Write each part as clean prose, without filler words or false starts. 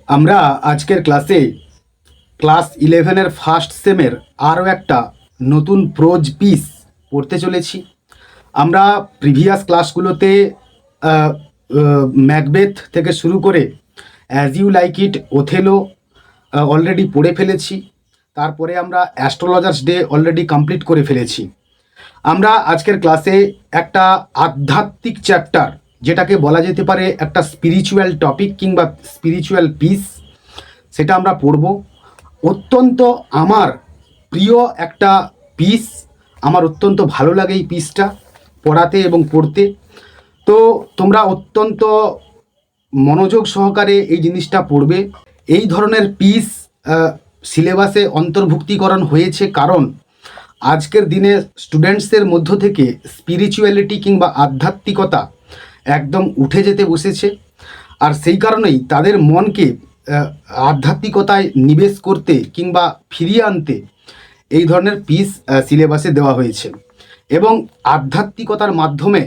আমরা আজকের ক্লাসে ক্লাস 11-এর ফার্স্ট সেমের আরও একটা নতুন প্রোজ পিস পড়তে চলেছি। আমরা প্রিভিয়াস ক্লাসগুলোতে ম্যাকবেথ থেকে শুরু করে as you like it, Othello already পড়ে ফেলেছি। তারপরে আমরা অ্যাস্ট্রোলজার্স ডে অলরেডি কমপ্লিট করে ফেলেছি। আমরা আজকের ক্লাসে একটা আধ্যাত্মিক চ্যাপ্টার, যেটাকে বলা যেতে পারে একটা স্পিরিচুয়াল টপিক কিংবা স্পিরিচুয়াল পিস, সেটা আমরা পড়ব। অত্যন্ত আমার প্রিয় একটা পিস, আমার অত্যন্ত ভালো লাগে এই পিসটা পড়াতে এবং পড়তে। তো তোমরা অত্যন্ত মনোযোগ সহকারে এই জিনিসটা পড়বে। এই ধরনের পিস সিলেবাসে অন্তর্ভুক্তিকরণ হয়েছে কারণ আজকের দিনে স্টুডেন্টসদের মধ্য থেকে স্পিরিচুয়ালিটি কিংবা আধ্যাত্মিকতা একদম উঠে যেতে বসেছে। আর সেই কারণেই তাদের মনকে আধ্যাত্মিকতায় নিবেশ করতে কিংবা ফিরিয়ে আনতে এই ধরনের পিস সিলেবাসে দেওয়া হয়েছে। এবং আধ্যাত্মিকতার মাধ্যমে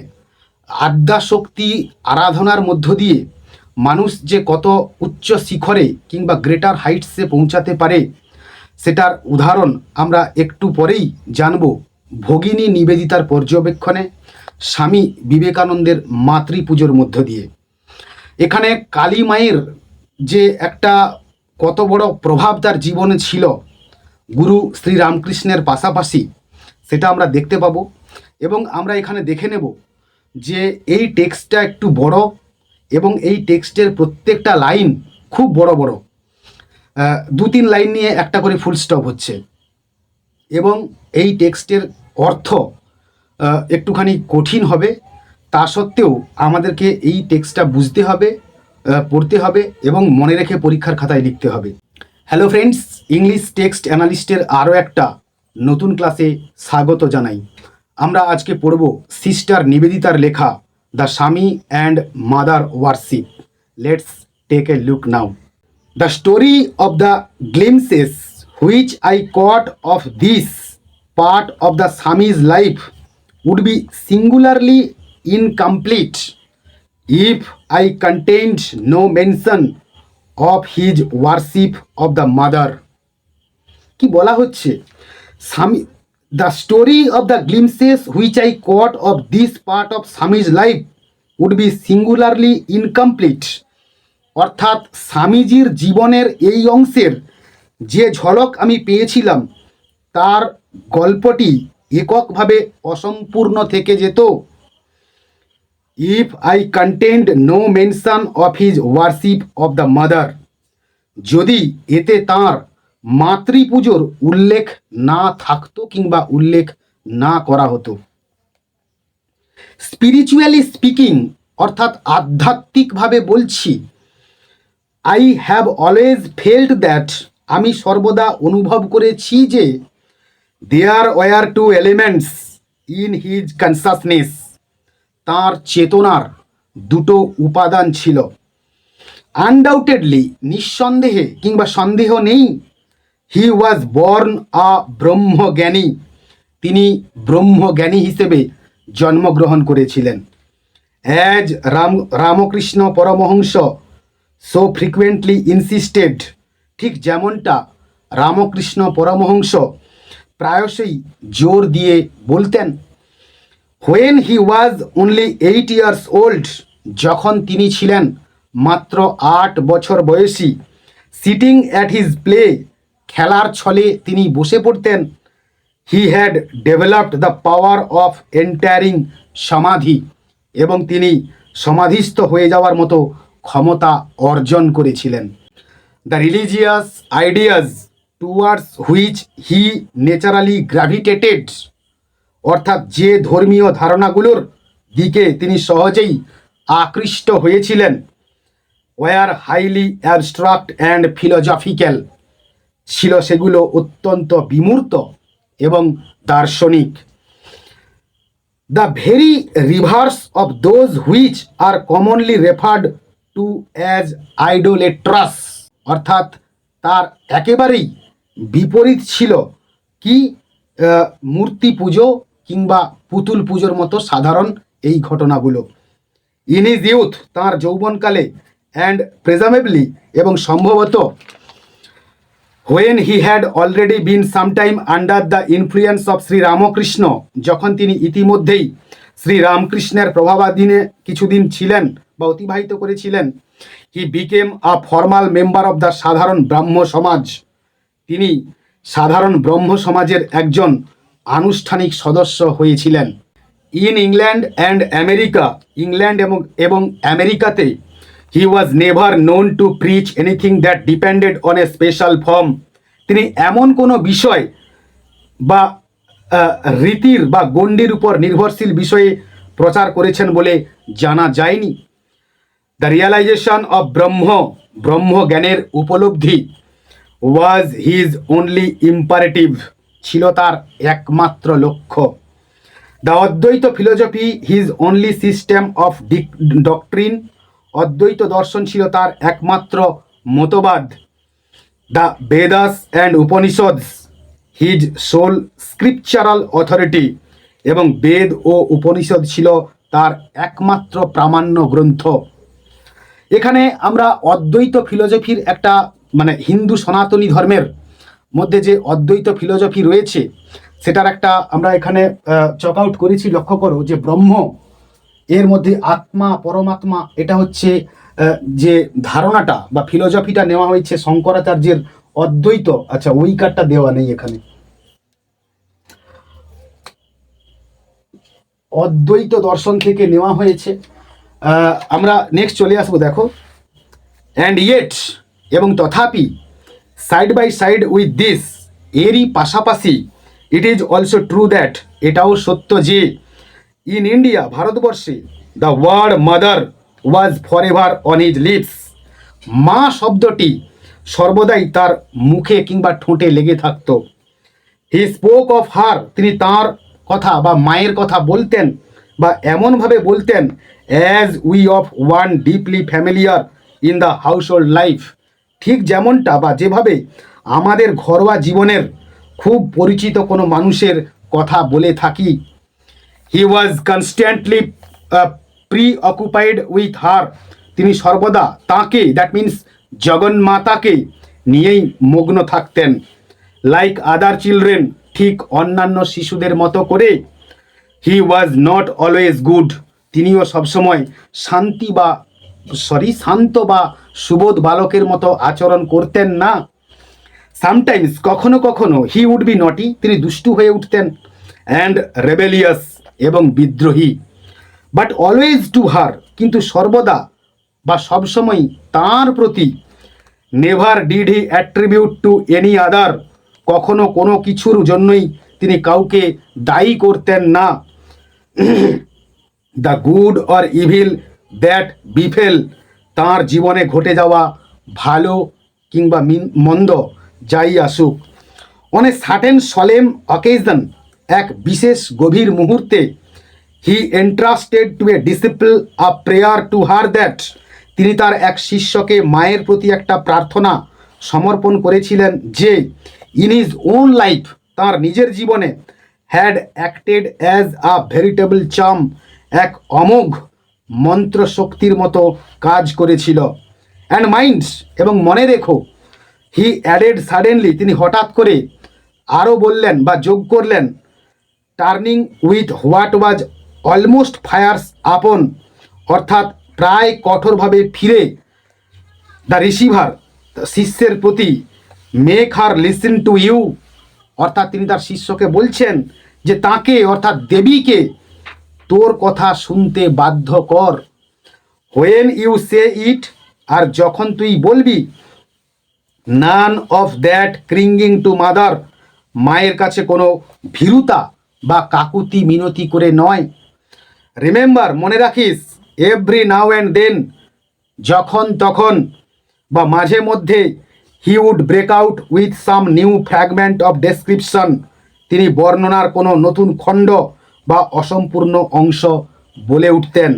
আদ্যাশক্তি আরাধনার মধ্য দিয়ে মানুষ যে কত উচ্চ শিখরে কিংবা গ্রেটার হাইটসে পৌঁছাতে পারে, সেটার উদাহরণ আমরা একটু পরেই জানব ভগিনী নিবেদিতার পর্যবেক্ষণে স্বামী বিবেকানন্দের মাতৃপুজোর মধ্য দিয়ে। এখানে কালী মায়ের যে একটা কত বড় প্রভাব তার জীবনে ছিল গুরু শ্রীরামকৃষ্ণের পাশাপাশি, সেটা আমরা দেখতে পাবো। এবং আমরা এখানে দেখে নেব যে এই টেক্সটটা একটু বড় এবং এই টেক্সটের প্রত্যেকটা লাইন খুব বড় বড়, 2-3 লাইন নিয়ে একটা করে ফুল স্টপ হচ্ছে। এবং এই টেক্সটের অর্থ একটুখানি কঠিন হবে। তা সত্ত্বেও আমাদেরকে এই টেক্সটটা বুঝতে হবে, পড়তে হবে এবং মনে রেখে পরীক্ষার খাতায় লিখতে হবে। হ্যালো ফ্রেন্ডস, ইংলিশ টেক্সট অ্যানালিস্টের আরও একটা নতুন ক্লাসে স্বাগত জানাই। আমরা আজকে পড়ব সিস্টার নিবেদিতার লেখা the Swami and mother worship. Let's take a look now. The story of the glimpses which I caught of this part of the Swami's life would be singularly incomplete if I contained no mention of his worship of the mother. কি বলা হচ্ছে? স্বামী, the story of the glimpses which I caught of this part of Swami's life would be singularly incomplete. অর্থাৎ স্বামীজির জীবনের এই অংশের যে ঝলক আমি পেয়েছিলাম, তার গল্পটি এককভাবে অসম্পূর্ণ থেকে যেত if I contend no mention of his worship of the mother, যদি এতে তাঁর মাতৃপুজোর উল্লেখ না থাকতো কিংবা উল্লেখ না করা হতো। স্পিরিচুয়ালি স্পিকিং, অর্থাৎ আধ্যাত্মিকভাবে বলছি, I have always felt that, আমি সর্বদা অনুভব করেছি যে there were two elements in his consciousness, তাঁর চেতনার দুটো উপাদান ছিল। আনডাউটেডলি, নিঃসন্দেহে কিংবা সন্দেহ নেই, হি ওয়াজ বর্ন আ ব্রহ্মজ্ঞানী, তিনি ব্রহ্মজ্ঞানী হিসেবে জন্মগ্রহণ করেছিলেন। As Ramakrishna Paramahamsa so frequently insisted, ঠিক যেমনটা রামকৃষ্ণ পরমহংস প্রায়শই জোর দিয়ে বলতেন, when he was only 8 years old, যখন তিনি ছিলেন মাত্র 8 বছর বয়সী, সিটিং অ্যাট হিজ প্লে, খেলার ছলে তিনি বসে পড়তেন, he had developed the power of entering সমাধি, এবং তিনি সমাধিস্থ হয়ে যাওয়ার মতো ক্ষমতা অর্জন করেছিলেন। The religious ideas towards which he naturally gravitated, অর্থাৎ যে ধর্মীয় ধারণাগুলোর দিকে তিনি সহজেই আকৃষ্ট হয়েছিলেন, were highly abstract and philosophical, ছিল সেগুলো অত্যন্ত বিমূর্ত এবং দার্শনিক। The very reverse of those which are commonly referred to as idolatrous, অর্থাৎ তার একেবারেই বিপরীত ছিল কি মূর্তি পুজো কিংবা পুতুল পুজোর মতো সাধারণ এই ঘটনাগুলো। ইন হিজ ইউথ, তাঁর যৌবনকালে, অ্যান্ড প্রেজামেবলি এবং সম্ভবত when he had already been sometime under the influence of Shri Ramakrishna, যখন তিনি ইতিমধ্যেই শ্রী রামকৃষ্ণের প্রভাবাধীনে কিছুদিন ছিলেন বা অতিবাহিত করেছিলেন, he became a formal member of the সাধারণ ব্রাহ্ম সমাজ, তিনি সাধারণ ব্রহ্ম সমাজের একজন আনুষ্ঠানিক সদস্য হয়েছিলেন। In England and America, England এবং আমেরিকাতে he was never known to preach anything that depended on a special form, তিনি এমন কোনো বিষয় বা রীতির বা গণ্ডির উপর নির্ভরশীল বিষয়ে প্রচার করেছেন বলে জানা যায়নি। দ্য রিয়ালাইজেশন অফ ব্রহ্ম জ্ঞানের উপলব্ধি ওয়াজ হিজ অনলি ইম্পারেটিভ, ছিল তার একমাত্র লক্ষ্য। দ্য অদ্বৈত philosophy his only system of doctrine, অদ্বৈত দর্শন ছিল তার একমাত্র মতবাদ। The Vedas and Upanishads his sole scriptural authority, এবং বেদ ও উপনিষদ ছিল তার একমাত্র প্রামাণ্য গ্রন্থ। এখানে আমরা অদ্বৈত ফিলোজফির একটা মানে হিন্দু সনাতনী ধর্মের মধ্যে যে অদ্বৈত ফিলোজফি রয়েছে সেটার একটা আমরা এখানে চক আউট করেছি। লক্ষ্য করো যে ব্রহ্ম, এর মধ্যে আত্মা পরমাত্মা, এটা হচ্ছে যে ধারণাটা বা ফিলোজফিটা নেওয়া হয়েছে শঙ্করাচার্যের অদ্বৈত, আচ্ছা ওই কার্ডটা দেওয়া নেই এখানে, অদ্বৈত দর্শন থেকে নেওয়া হয়েছে। আমরা নেক্সট চলে আসবো, দেখো অ্যান্ড ইয়েট, এবং তথাপি side by side with this, এরই পাশাপাশি it is also true that, in India যে ইন ইন্ডিয়া, ভারতবর্ষে the word mother was for ever on his lips, মা শব্দটি সর্বদাই তার মুখে কিংবা ঠোঁটে লেগে থাকতো। হি স্পোক অফ হার, তিনি তার কথা বা মায়ের কথা বলতেন বা এমনভাবে বলতেন as we of one deeply familiar in the house hold life, ঠিক যেমনটা বা যেভাবে আমাদের ঘরোয়া জীবনের খুব পরিচিত কোনো মানুষের কথা বলে থাকি। He was constantly preoccupied with her, তিনি সর্বদা তাকে, দ্যাট মিন্স জগন্মাতাকে নিয়েই মগ্ন থাকতেন। লাইক আদার চিলড্রেন, ঠিক অন্যান্য শিশুদের মতো করে। হি ওয়াজ নট অলওয়েজ গুড, তিনিও সবসময় শান্ত বা সুবোধ বালকের মতো আচরণ করতেন না। সামটাইমস, কখনো কখনো, হি উড বি নটি, তিনি দুষ্টু হয়ে উঠতেন, অ্যান্ড রেবেলিয়াস, এবং বিদ্রোহী। বাট অলওয়েজ টু হার, কিন্তু সর্বদা বা সবসময় তাঁর প্রতি। Never did he attribute to any other, কখনো কোনো কিছুর জন্যই তিনি কাউকে দায়ী করতেন না। The good or evil that befell, তাঁর জীবনে ঘটে যাওয়া ভালো কিংবা মন্দ যাই আসুক। On a certain solemn occasion, এক বিশেষ গভীর মুহূর্তে, he entrusted to a disciple a prayer to her that, তিনি তার এক শিষ্যকে মায়ের প্রতি একটা প্রার্থনা সমর্পণ করেছিলেন যে ইন হিজ ওন লাইফ, তাঁর নিজের জীবনে, had acted as a veritable charm, এক অমোঘ মন্ত্র শক্তির মতো কাজ করেছিল। অ্যান্ড মাইন্ডস, এবং মনে রেখো, হি অ্যাডেড সাডেনলি, তিনি হঠাৎ করে আরও বললেন বা যোগ করলেন, turning with what was almost fierce upon, অর্থাৎ প্রায় কঠোরভাবে ফিরে, দ্য রিসিভার, শিষ্যের প্রতি, make her listen to you, অর্থাৎ তিনি তার শিষ্যকে বলছেন যে তাকে, অর্থাৎ দেবীকে তোর কথা শুনতে বাধ্য কর। হোয়েন ইউ সে ইট, আর যখন তুই বলবি, none of that cringing to mother, মায়ের কাছে কোনো ভীরুতা বা কাকুতি মিনতি করে নয়। রিমেম্বার, মনে রাখিস, এভরি নাও অ্যান্ড দেন, যখন তখন বা মাঝে মধ্যে, he would break out with some new fragment of description, তিনি বর্ণনার কোনো নতুন খণ্ড বা অসম্পূর্ণ অংশ বলে উঠতেন।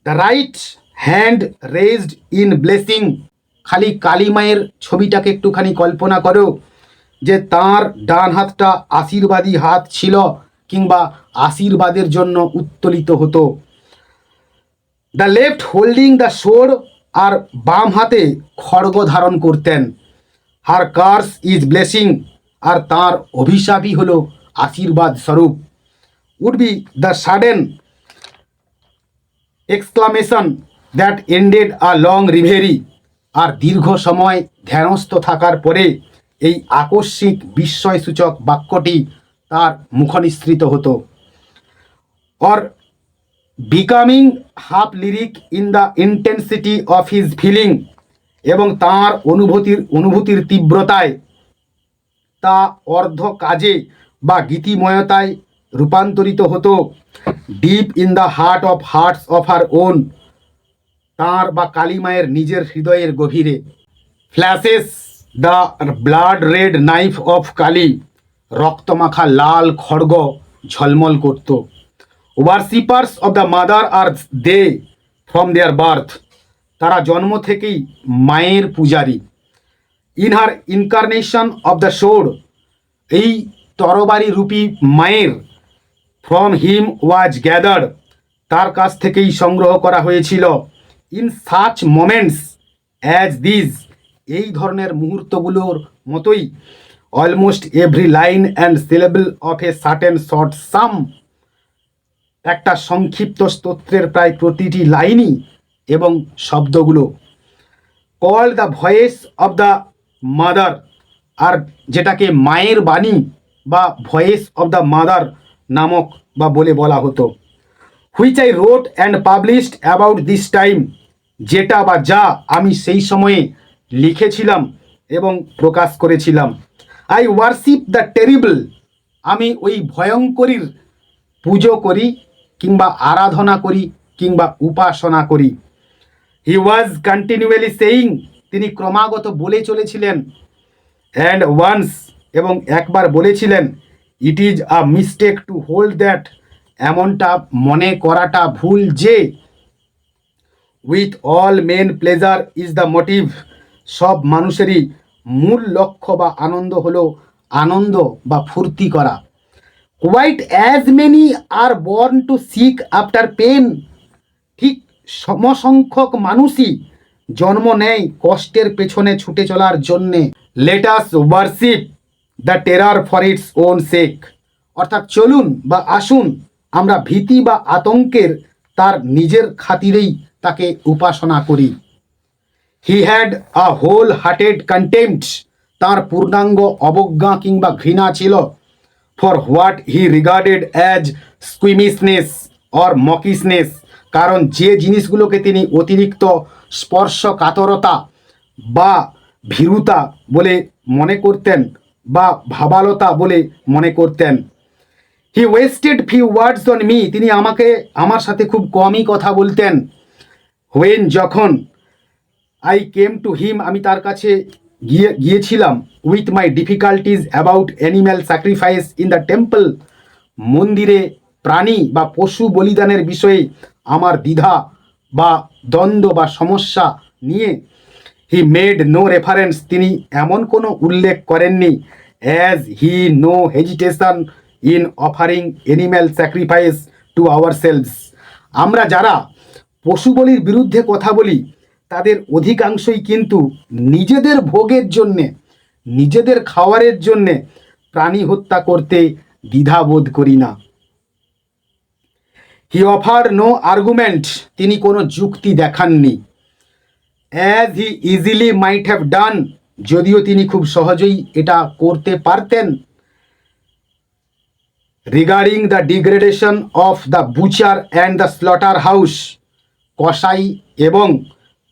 The right hand raised in blessing, খালি কালী মায়ের ছবিটাকে একটুখানি কল্পনা করো যে তার ডান হাতটা আশীর্বাদী হাত ছিল কিংবা আশীর্বাদের জন্য উত্তোলিত হতো। The left holding the sword, আর বাম হাতে খড়গ ধারণ করতেন। হার কার্স ইজ ব্লেসিং, আর তার অভিশাপই হলো আশীর্বাদ স্বরূপ। Would be the sudden exclamation that ended a long reverie, আর দীর্ঘ সময় ধ্যানস্থ থাকার পরে এই আকস্মিক বিস্ময়সূচক বাক্যটি তার মুখনিসৃত হতো। Or becoming half lyric in the intensity of his feeling, এবং তাঁর অনুভূতির তীব্রতায় তা অর্ধ কাজে বা গীতিময়তায় রূপান্তরিত হতো। Deep in the heart of hearts of her own, তাঁর বা কালীমায়ের নিজের হৃদয়ের গভীরে। Flashes the blood red knife of Kali, রক্তমাখা লাল খড়গ ঝলমল করত। Worshippers of the mother are they from their birth, তারা জন্ম থেকেই মায়ের পূজারী। In her incarnation of the sword, এই তরবারি রূপী মায়ের ফ্রম হিম ওয়াজ গ্যাদার্ড, তার কাছ থেকেই সংগ্রহ করা হয়েছিল। In such moments as this, এই ধরনের মুহূর্তগুলোর মতোই almost every line and syllable of a certain short psalm, একটা সংক্ষিপ্ত স্তোত্রের প্রায় প্রতিটি লাইনই এবং শব্দগুলো call the voice of the mother, আর যেটাকে মায়ের বাণী বা ভয়েস অফ দ্য মাদার নামক বা বলে বলা হতো। Which I রোট and published about this time, যেটা বা যা আমি সেই সময়ে লিখেছিলাম এবং প্রকাশ করেছিলাম। আই ওয়ার্শিপ দ্য টেরিবল, আমি ওই ভয়ঙ্করীর পুজো করি কিংবা আরাধনা করি কিংবা উপাসনা করি। হি ওয়াজ কন্টিনিউয়ালি সেইং, তিনি ক্রমাগত বলে চলেছিলেন। অ্যান্ড ওয়ান্স, এবং একবার বলেছিলেন, it is a mistake to hold that, এমনটা মনে করাটা ভুল যে with all men pleasure is the motive, সব মানুষেরই মূল লক্ষ্য বা আনন্দ হলো আনন্দ বা ফুর্তি করা। Quite as many are born to seek after pain, ঠিক সমসংখ্যক মানুষই জন্ম নেয় কষ্টের পেছনে ছুটে চলার জন্যে। Let us worship the terror for its own sake, অর্থাৎ চলুন বা আসুন আমরা ভীতি বা আতঙ্কের তার নিজের খাতিরেই তাকে উপাসনা করি। He had a whole hearted contempt, তাঁর পূর্ণাঙ্গ অবজ্ঞা কিংবা ঘৃণা ছিল for what he regarded as squeamishness or mawkishness, কারণ যে জিনিসগুলোকে তিনি অতিরিক্ত স্পর্শকাতরতা বা ভীরুতা বলে মনে করতেন বা ভাবালতা বলে মনে করতেন। He wasted few words on me, তিনি আমার সাথে খুব কমই কথা বলতেন। হোয়েন, যখন আই কেম টু হিম, আমি তার কাছে গিয়েছিলাম with my difficulties about animal sacrifice in the temple, মন্দিরে প্রাণী বা পশু বলিদানের বিষয়ে আমার দ্বিধা বা দ্বন্দ্ব বা সমস্যা নিয়ে। হি মেড নো রেফারেন্স, তিনি এমন কোনো উল্লেখ করেননি। As he no hesitation in offering animal sacrifice to our selves, আমরা যারা পশু বলির বিরুদ্ধে কথা বলি তাদের অধিকাংশই কিন্তু নিজেদের ভোগের জন্যে, নিজেদের খাওয়ারের জন্যে প্রাণী হত্যা করতে দ্বিধাবোধ করি না। হি অফার নো আর্গুমেন্ট, তিনি কোনো যুক্তি দেখাননি। As he easily might have done, যদিও তিনি খুব সহজেই এটা করতে পারতেন। Regarding the degradation of the butcher and the slaughter house, কসাই এবং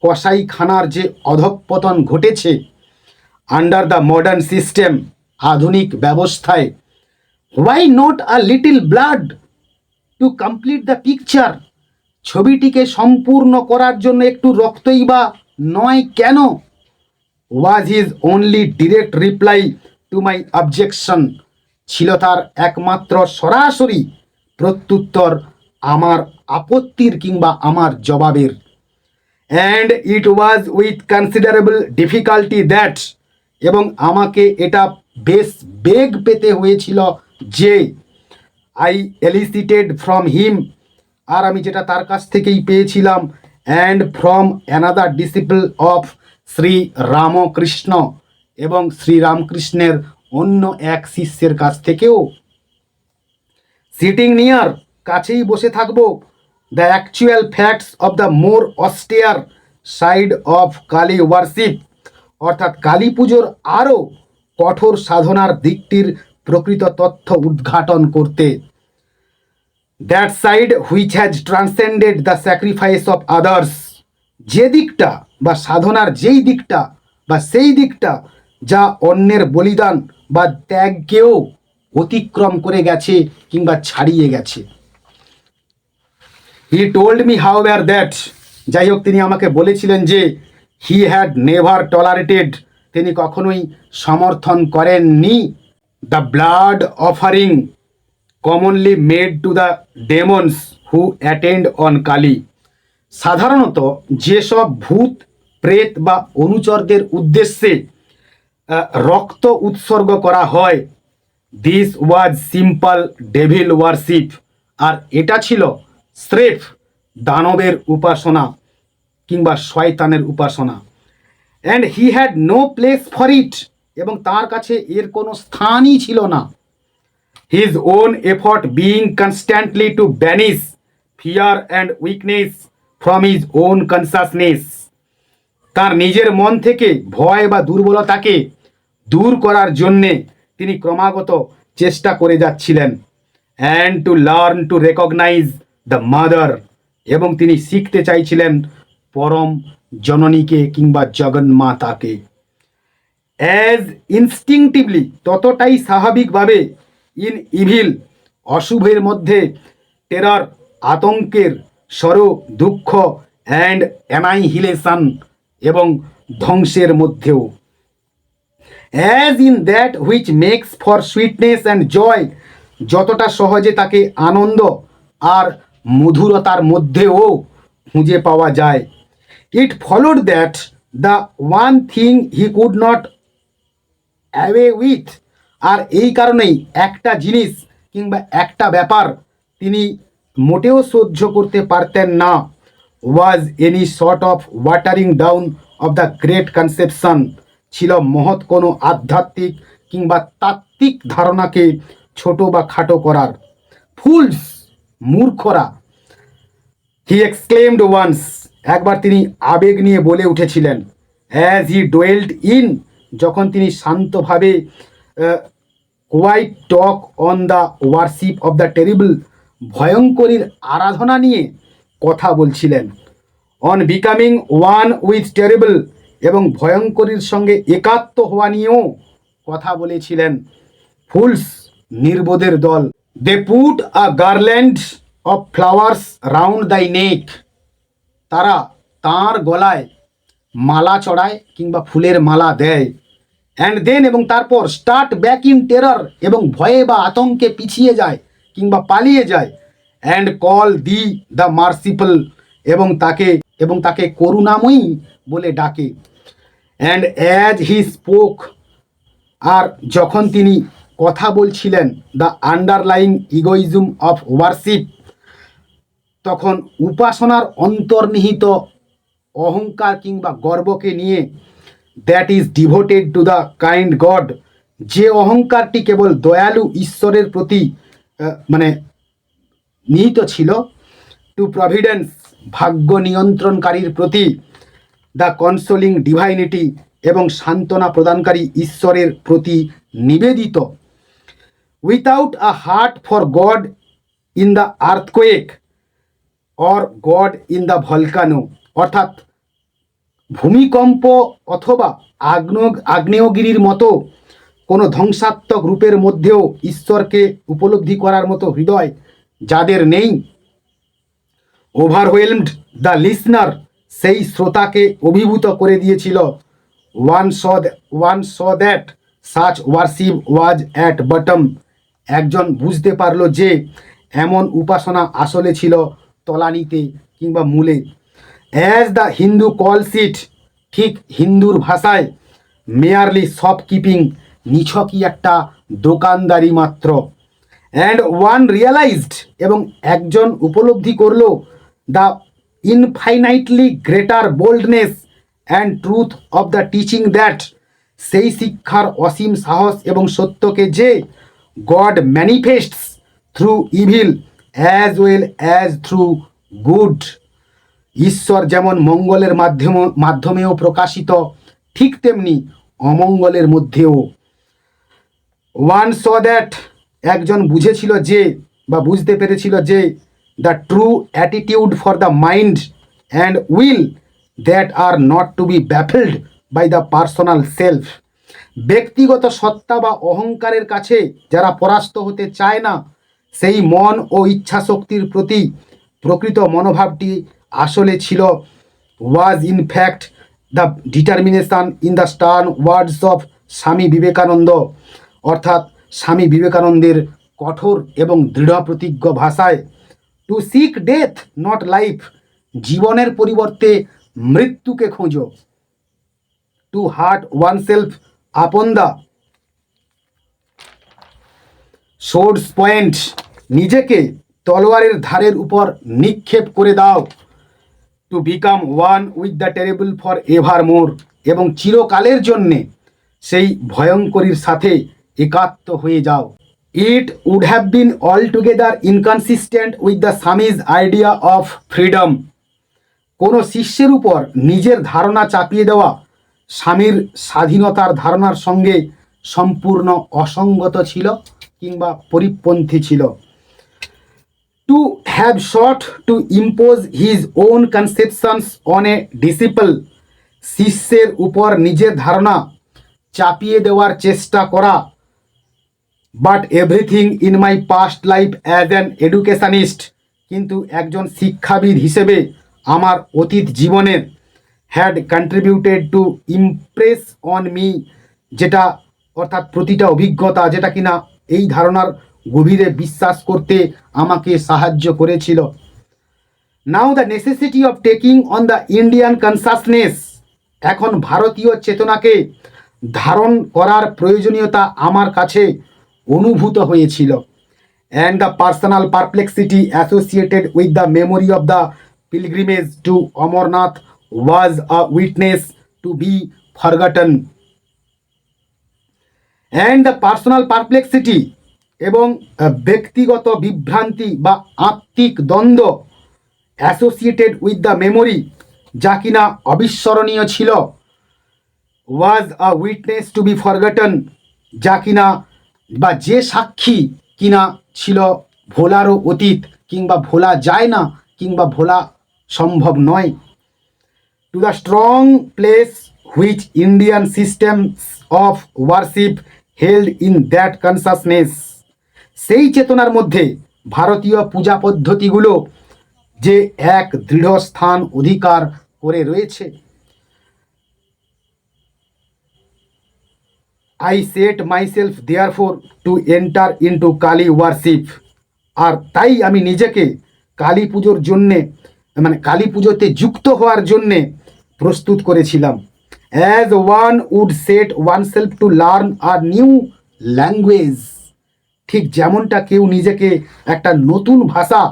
কসাইখানার যে অধঃপতন ঘটেছে আন্ডার দ্য মডার্ন সিস্টেম, আধুনিক ব্যবস্থায়। Why not a little blood to complete the picture, ছবিটিকে সম্পূর্ণ করার জন্য একটু রক্তই বা নয় কেন? Was his only direct reply to my objection, ছিল তার একমাত্র সরাসরি প্রত্যুত্তর আমার আপত্তির কিংবা আমার জবাবের। And it was with considerable difficulty that, এবং আমাকে এটা বেশ বেগ পেতে হয়েছিল যে আই এলিসিটেড ফ্রম হিম, আর আমি যেটা তার কাছ থেকেই পেয়েছিলাম, and from another disciple of Shri Ramakrishna, এবং শ্রীরামকৃষ্ণের অন্য এক শিষ্যের কাছ থেকেও। সিটিং নিয়ার, কাছেই বসে থাকবো, the actual facts of the more austere side of Kali worship, অর্থাৎ কালী পুজোর আরও কঠোর সাধনার দিকটির প্রকৃত তথ্য উদ্ঘাটন করতে। That side which has transcended the sacrifice of others, যে দিকটা বা সাধনার যেই দিকটা বা সেই দিকটা যা অন্যের বলিদান বা ত্যাগকেও অতিক্রম করে গেছে কিংবা ছাড়িয়ে গেছে। He told me however that, যাই হোক তিনি আমাকে বলেছিলেন যে হি হ্যাড নেভার টলারেটেড, তিনি কখনোই সমর্থন করেননি, the blood offering commonly made to the demons who attend on Kali, সাধারণত যেসব ভূত প্রেত বা অনুচরদের উদ্দেশ্যে রক্ত উৎসর্গ করা হয়, this was simple devil worship, আর এটা ছিল স্রেফ দানবের উপাসনা কিংবা শয়তানের উপাসনা। And he had no place for it, এবং তার কাছে এর কোনো স্থানই ছিল না। His own effort being constantly to banish fear and weakness from his own consciousness, তার নিজের মন থেকে ভয় বা দুর্বলতাকে দূর করার জন্যে তিনি ক্রমাগত চেষ্টা করে যাচ্ছিলেন। And to learn to recognise the mother, এবং তিনি শিখতে চাইছিলেন পরম জননীকে কিংবা জগন্মাতাকে। অ্যাজ ইনস্টিংটিভলি, ততটাই স্বাভাবিকভাবে, ইন ইভিল, অশুভের মধ্যে, টেরার, আতঙ্কের, সরো, দুঃখ, অ্যান্ড অ্যানাইহিলেশন, এবং ধ্বংসের মধ্যেও। As in that which makes for sweetness and joy, যতটা সহজে তাকে আনন্দ আর মধুরতার মধ্যেও খুঁজে পাওয়া যায়। It followed that the one thing he could not away with, আর এই কারণেই একটা জিনিস কিংবা একটা ব্যাপার তিনি মোটেও সহ্য করতে পারতেন না, was any sort of watering down of the great conception, ছিল মহৎ কোনো আধ্যাত্মিক কিংবা তাত্ত্বিক ধারণাকে ছোট বা খাটো করার। ফুলস, মূর্খরা, হি এক্সক্লেমড ওয়ান্স, একবার তিনি আবেগ নিয়ে বলে উঠেছিলেন। অ্যাজ হি ডোয়েল্ড ইন, যখন তিনি শান্তভাবে quiet talk on the worship of the terrible, ভয়ঙ্করীর আরাধনা নিয়ে কথা বলছিলেন। On becoming one with terrible, এবং ভয়ঙ্করীর সঙ্গে একাত্ম হওয়া নিয়েও কথা বলেছিলেন। ফুলস, নির্বোধের দল, they put a garland of flowers round thy neck, তারা তাঁর গলায় মালা চড়ায় কিংবা ফুলের মালা দেয়। অ্যান্ড দেন, এবং তারপর স্টার্ট ব্যাক ইন টেরর, এবং ভয়ে বা আতঙ্কে পিছিয়ে যায় কিংবা পালিয়ে যায়। And call the the merciful, এবং তাকে করুণাময়ী বলে ডাকে। অ্যান্ড অ্যাজ হি স্পোক, আর যখন তিনি কথা বলছিলেন, the underlying egoism of warship, তখন উপাসনার অন্তর্নিহিত অহংকার কিংবা গর্বকে নিয়ে, that is devoted to the kind god, যে অহংকারটি কেবল দয়ালু ঈশ্বরের প্রতি নিহিত ছিল, টু প্রভিডেন্স, ভাগ্য নিয়ন্ত্রণকারীর প্রতি, দ্য কনসোলিং ডিভাইনিটি, এবং সান্ত্বনা প্রদানকারী ঈশ্বরের প্রতি নিবেদিত। Without a heart for god in the earthquake or god in the volcano, অর্থাৎ ভূমিকম্প অথবা আগ্নেয়গিরির মতো কোনো ধ্বংসাত্মক রূপের মধ্যেও ঈশ্বরকে উপলব্ধি করার মতো হৃদয় যাদের নেই, ওভারওয়েলমড দ্য লিসনার, সেই শ্রোতাকে অভিভূত করে দিয়েছিল। One saw that such warship was at bottom, একজন বুঝতে পারল যে এমন উপাসনা আসলে ছিল তলানিতে কিংবা মূলে। অ্যাজ দ্য হিন্দু কলস ইট, ঠিক হিন্দুর ভাষায় মেয়ারলি শপকিপিং, নিছকই একটা দোকানদারি মাত্র। অ্যান্ড ওয়ান রিয়েলাইজড, এবং একজন উপলব্ধি করল, the infinitely greater boldness and truth of the teaching that, সেই শিক্ষার অসীম সাহস এবং সত্যকে যে God manifests through evil as well as through good, ঈশ্বর যেমন মঙ্গলের মাধ্যমেও প্রকাশিত, ঠিক তেমনি অমঙ্গলের মধ্যেও। ওয়ান স দ্যাট, একজন বুঝেছিল যে বা বুঝতে পেরেছিল যে the true attitude for the mind and will that are not to be baffled by the personal self, ব্যক্তিগত সত্তা বা অহংকারের কাছে যারা পরাস্ত হতে চায় না, সেই মন ও ইচ্ছা শক্তির প্রতি প্রকৃত মনোভাবটি আসলে ছিল was in fact the determination in the stern words of Swami Vivekananda, অর্থাৎ স্বামী বিবেকানন্দের কঠোর এবং দৃঢ় প্রতিজ্ঞ ভাষায়, to seek death not life, জীবনের পরিবর্তে মৃত্যুকে খোঁজো, to hurt oneself upon the sword's point, নিজেকে তলোয়ারের ধারের উপর নিক্ষেপ করে দাও, to become one with the terrible for ever more, এবং চিরকালের জন্যে সেই ভয়ঙ্করীর সাথে একাত্ম হয়ে যাও। It would have been altogether inconsistent with the Swami's idea of freedom, কোনো শিষ্যের উপর নিজের ধারণা চাপিয়ে দেওয়া স্বামীর স্বাধীনতার ধারণার সঙ্গে সম্পূর্ণ অসঙ্গত ছিল কিংবা পরিপন্থী ছিল। To have sought to impose his own conceptions on a disciple, শিষ্যের উপর নিজের ধারণা চাপিয়ে দেওয়ার চেষ্টা করা। But everything in my past life as an educationist, কিন্তু একজন শিক্ষাবিদ হিসেবে আমার অতীত জীবনের had contributed to impress on me, যেটা অর্থাৎ প্রতিটা অভিজ্ঞতা যেটা কিনা এই ধারণার গভীরে বিশ্বাস করতে আমাকে সাহায্য করেছিল। Now the necessity of taking on the Indian consciousness, এখন ভারতীয় চেতনাকে ধারণ করার প্রয়োজনীয়তা আমার কাছে অনুভূত হয়েছিল। And the personal perplexity associated with the memory of the pilgrimage to Amarnath was a witness to be forgotten. And the personal perplexity, এবং ব্যক্তিগত বিভ্রান্তি বা আত্মিক দ্বন্দ্ব, অ্যাসোসিয়েটেড উইথ দ্য মেমোরি, যা কিনা অবিস্মরণীয় ছিল, ওয়াজ a witness to be forgotten, যা কিনা বা যে সাক্ষী কিনা ছিল ভোলারও অতীত, কিংবা ভোলা যায় না কিংবা ভোলা সম্ভব নয়। To the strong place which Indian systems of warship held in that consciousness, সেই চেতনার মধ্যে ভারতীয় পূজা পদ্ধতিগুলো যে এক দৃঢ় স্থান অধিকার করে রয়েছে। I set myself therefore to enter into Kali worship, আর তাই আমি নিজেকে কালী পুজোর জন্যে মানে কালী পুজোতে যুক্ত হওয়ার জন্যে প্রস্তুত করেছিলাম। As one would set oneself to learn a new language, ঠিক যেমনটা কেউ নিজেকে একটা নতুন ভাষা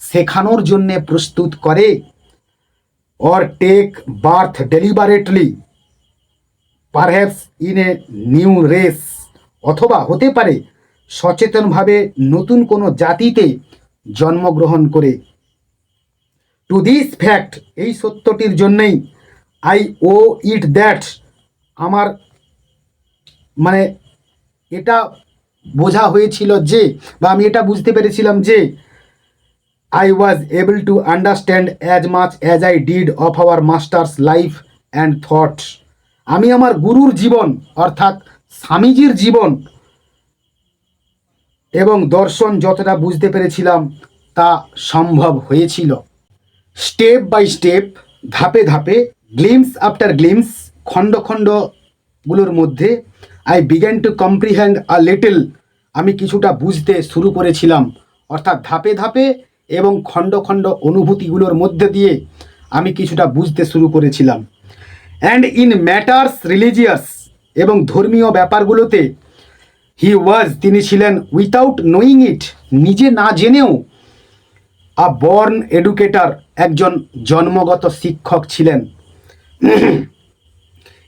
শেখানোর জন্যে প্রস্তুত করে। Or take birth deliberately perhaps in a new race, অথবা হতে পারে সচেতনভাবে নতুন কোনো জাতিতে জন্মগ্রহণ করে। টু দিস ফ্যাক্ট, এই সত্যটির জন্যই আই ও ইট দ্যাট, আমার মানে এটা বোঝা হয়েছিল যে বা আমি এটা বুঝতে পেরেছিলাম যে I was able to understand as much as I did of our masters life and thought, আমি আমার গুরুর জীবন অর্থাৎ স্বামীজির জীবন এবং দর্শন যতটা বুঝতে পেরেছিলাম তা সম্ভব হয়েছিল। স্টেপ বাই স্টেপ, ধাপে ধাপে, গ্লিমস আফটার গ্লিমস, খণ্ড খণ্ডগুলোর মধ্যে I began to comprehend a little, আমি কিছুটা বুঝতে শুরু করেছিলাম, অর্থাৎ ধাপে ধাপে এবং খণ্ড খণ্ড অনুভূতিগুলোর মধ্যে দিয়ে আমি কিছুটা বুঝতে শুরু করেছিলাম। অ্যান্ড ইন ম্যাটার্স রিলিজিয়াস, এবং ধর্মীয় ব্যাপারগুলোতে হি ওয়াজ, তিনি ছিলেন উইথাউট নোয়িং ইট, নিজে না জেনেও আ বর্ন এডুকেটর, একজন জন্মগত শিক্ষক ছিলেন।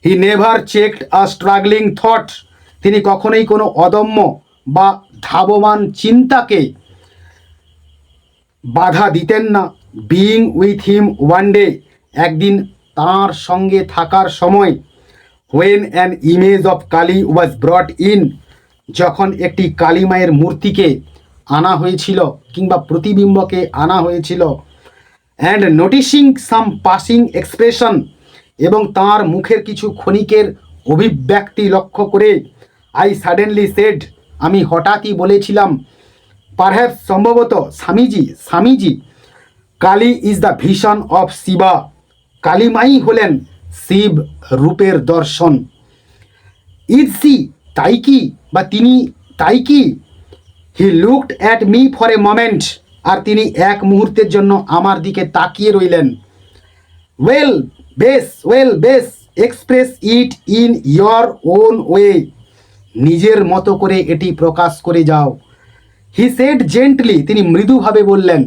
He never checked a struggling thought, তিনি কখনোই কোনো অদম্য বা ধাবমান চিন্তাকে বাধা দিতেন না। Being with him one day, একদিন তাঁর সঙ্গে থাকার সময়, when an image of Kali was ব্রট in, যখন একটি কালী মায়ের মূর্তিকে আনা হয়েছিল কিংবা প্রতিবিম্বকে আনা হয়েছিল, and noticing some passing expression, এবং তাঁর মুখের কিছু ক্ষণিকের অভিব্যক্তি লক্ষ্য করে, আই সাডেনলি সেড, আমি হঠাৎই বলেছিলাম, পারহ্যাপস, সম্ভবত, Swamiji, Kali is the vision of Shiva, Kalimai হলেন শিব রূপের দর্শন। ইজ সি, তাই কি, বা তিনি তাই কি? He looked at me for a moment, আর তিনি এক মুহূর্তের জন্য আমার দিকে তাকিয়ে রইলেন। ওয়েল বেশ, express it in year own way, নিজের মতো করে এটি প্রকাশ করে যাও। হি সেড জেন্টলি, তিনি মৃদুভাবে বললেন,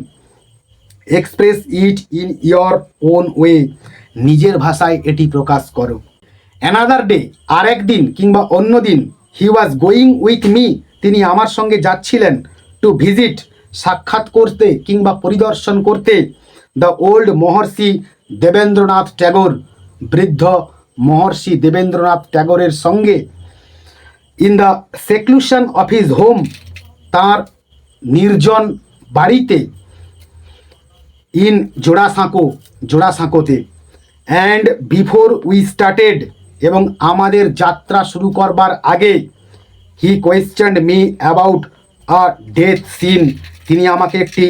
express it in year own way, নিজের ভাষায় এটি প্রকাশ করো। অ্যানাদার ডে, আর একদিন কিংবা অন্য দিন, হি ওয়াজ গোয়িং উইথ মি, তিনি আমার সঙ্গে যাচ্ছিলেন, টু ভিজিট, সাক্ষাৎ করতে কিংবা পরিদর্শন করতে, দ্য ওল্ড মহর্ষি দেবেন্দ্রনাথ ট্যাগোর, বৃদ্ধ মহর্ষি দেবেন্দ্রনাথ ট্যাগোরের সঙ্গে, in the seclusion of his home, তাঁর নির্জন বাড়িতে, ইন জোড়াসাঁকোতে, অ্যান্ড বিফোর উই স্টার্টেড, এবং আমাদের যাত্রা শুরু করবার আগে, he questioned me about a death scene, তিনি আমাকে একটি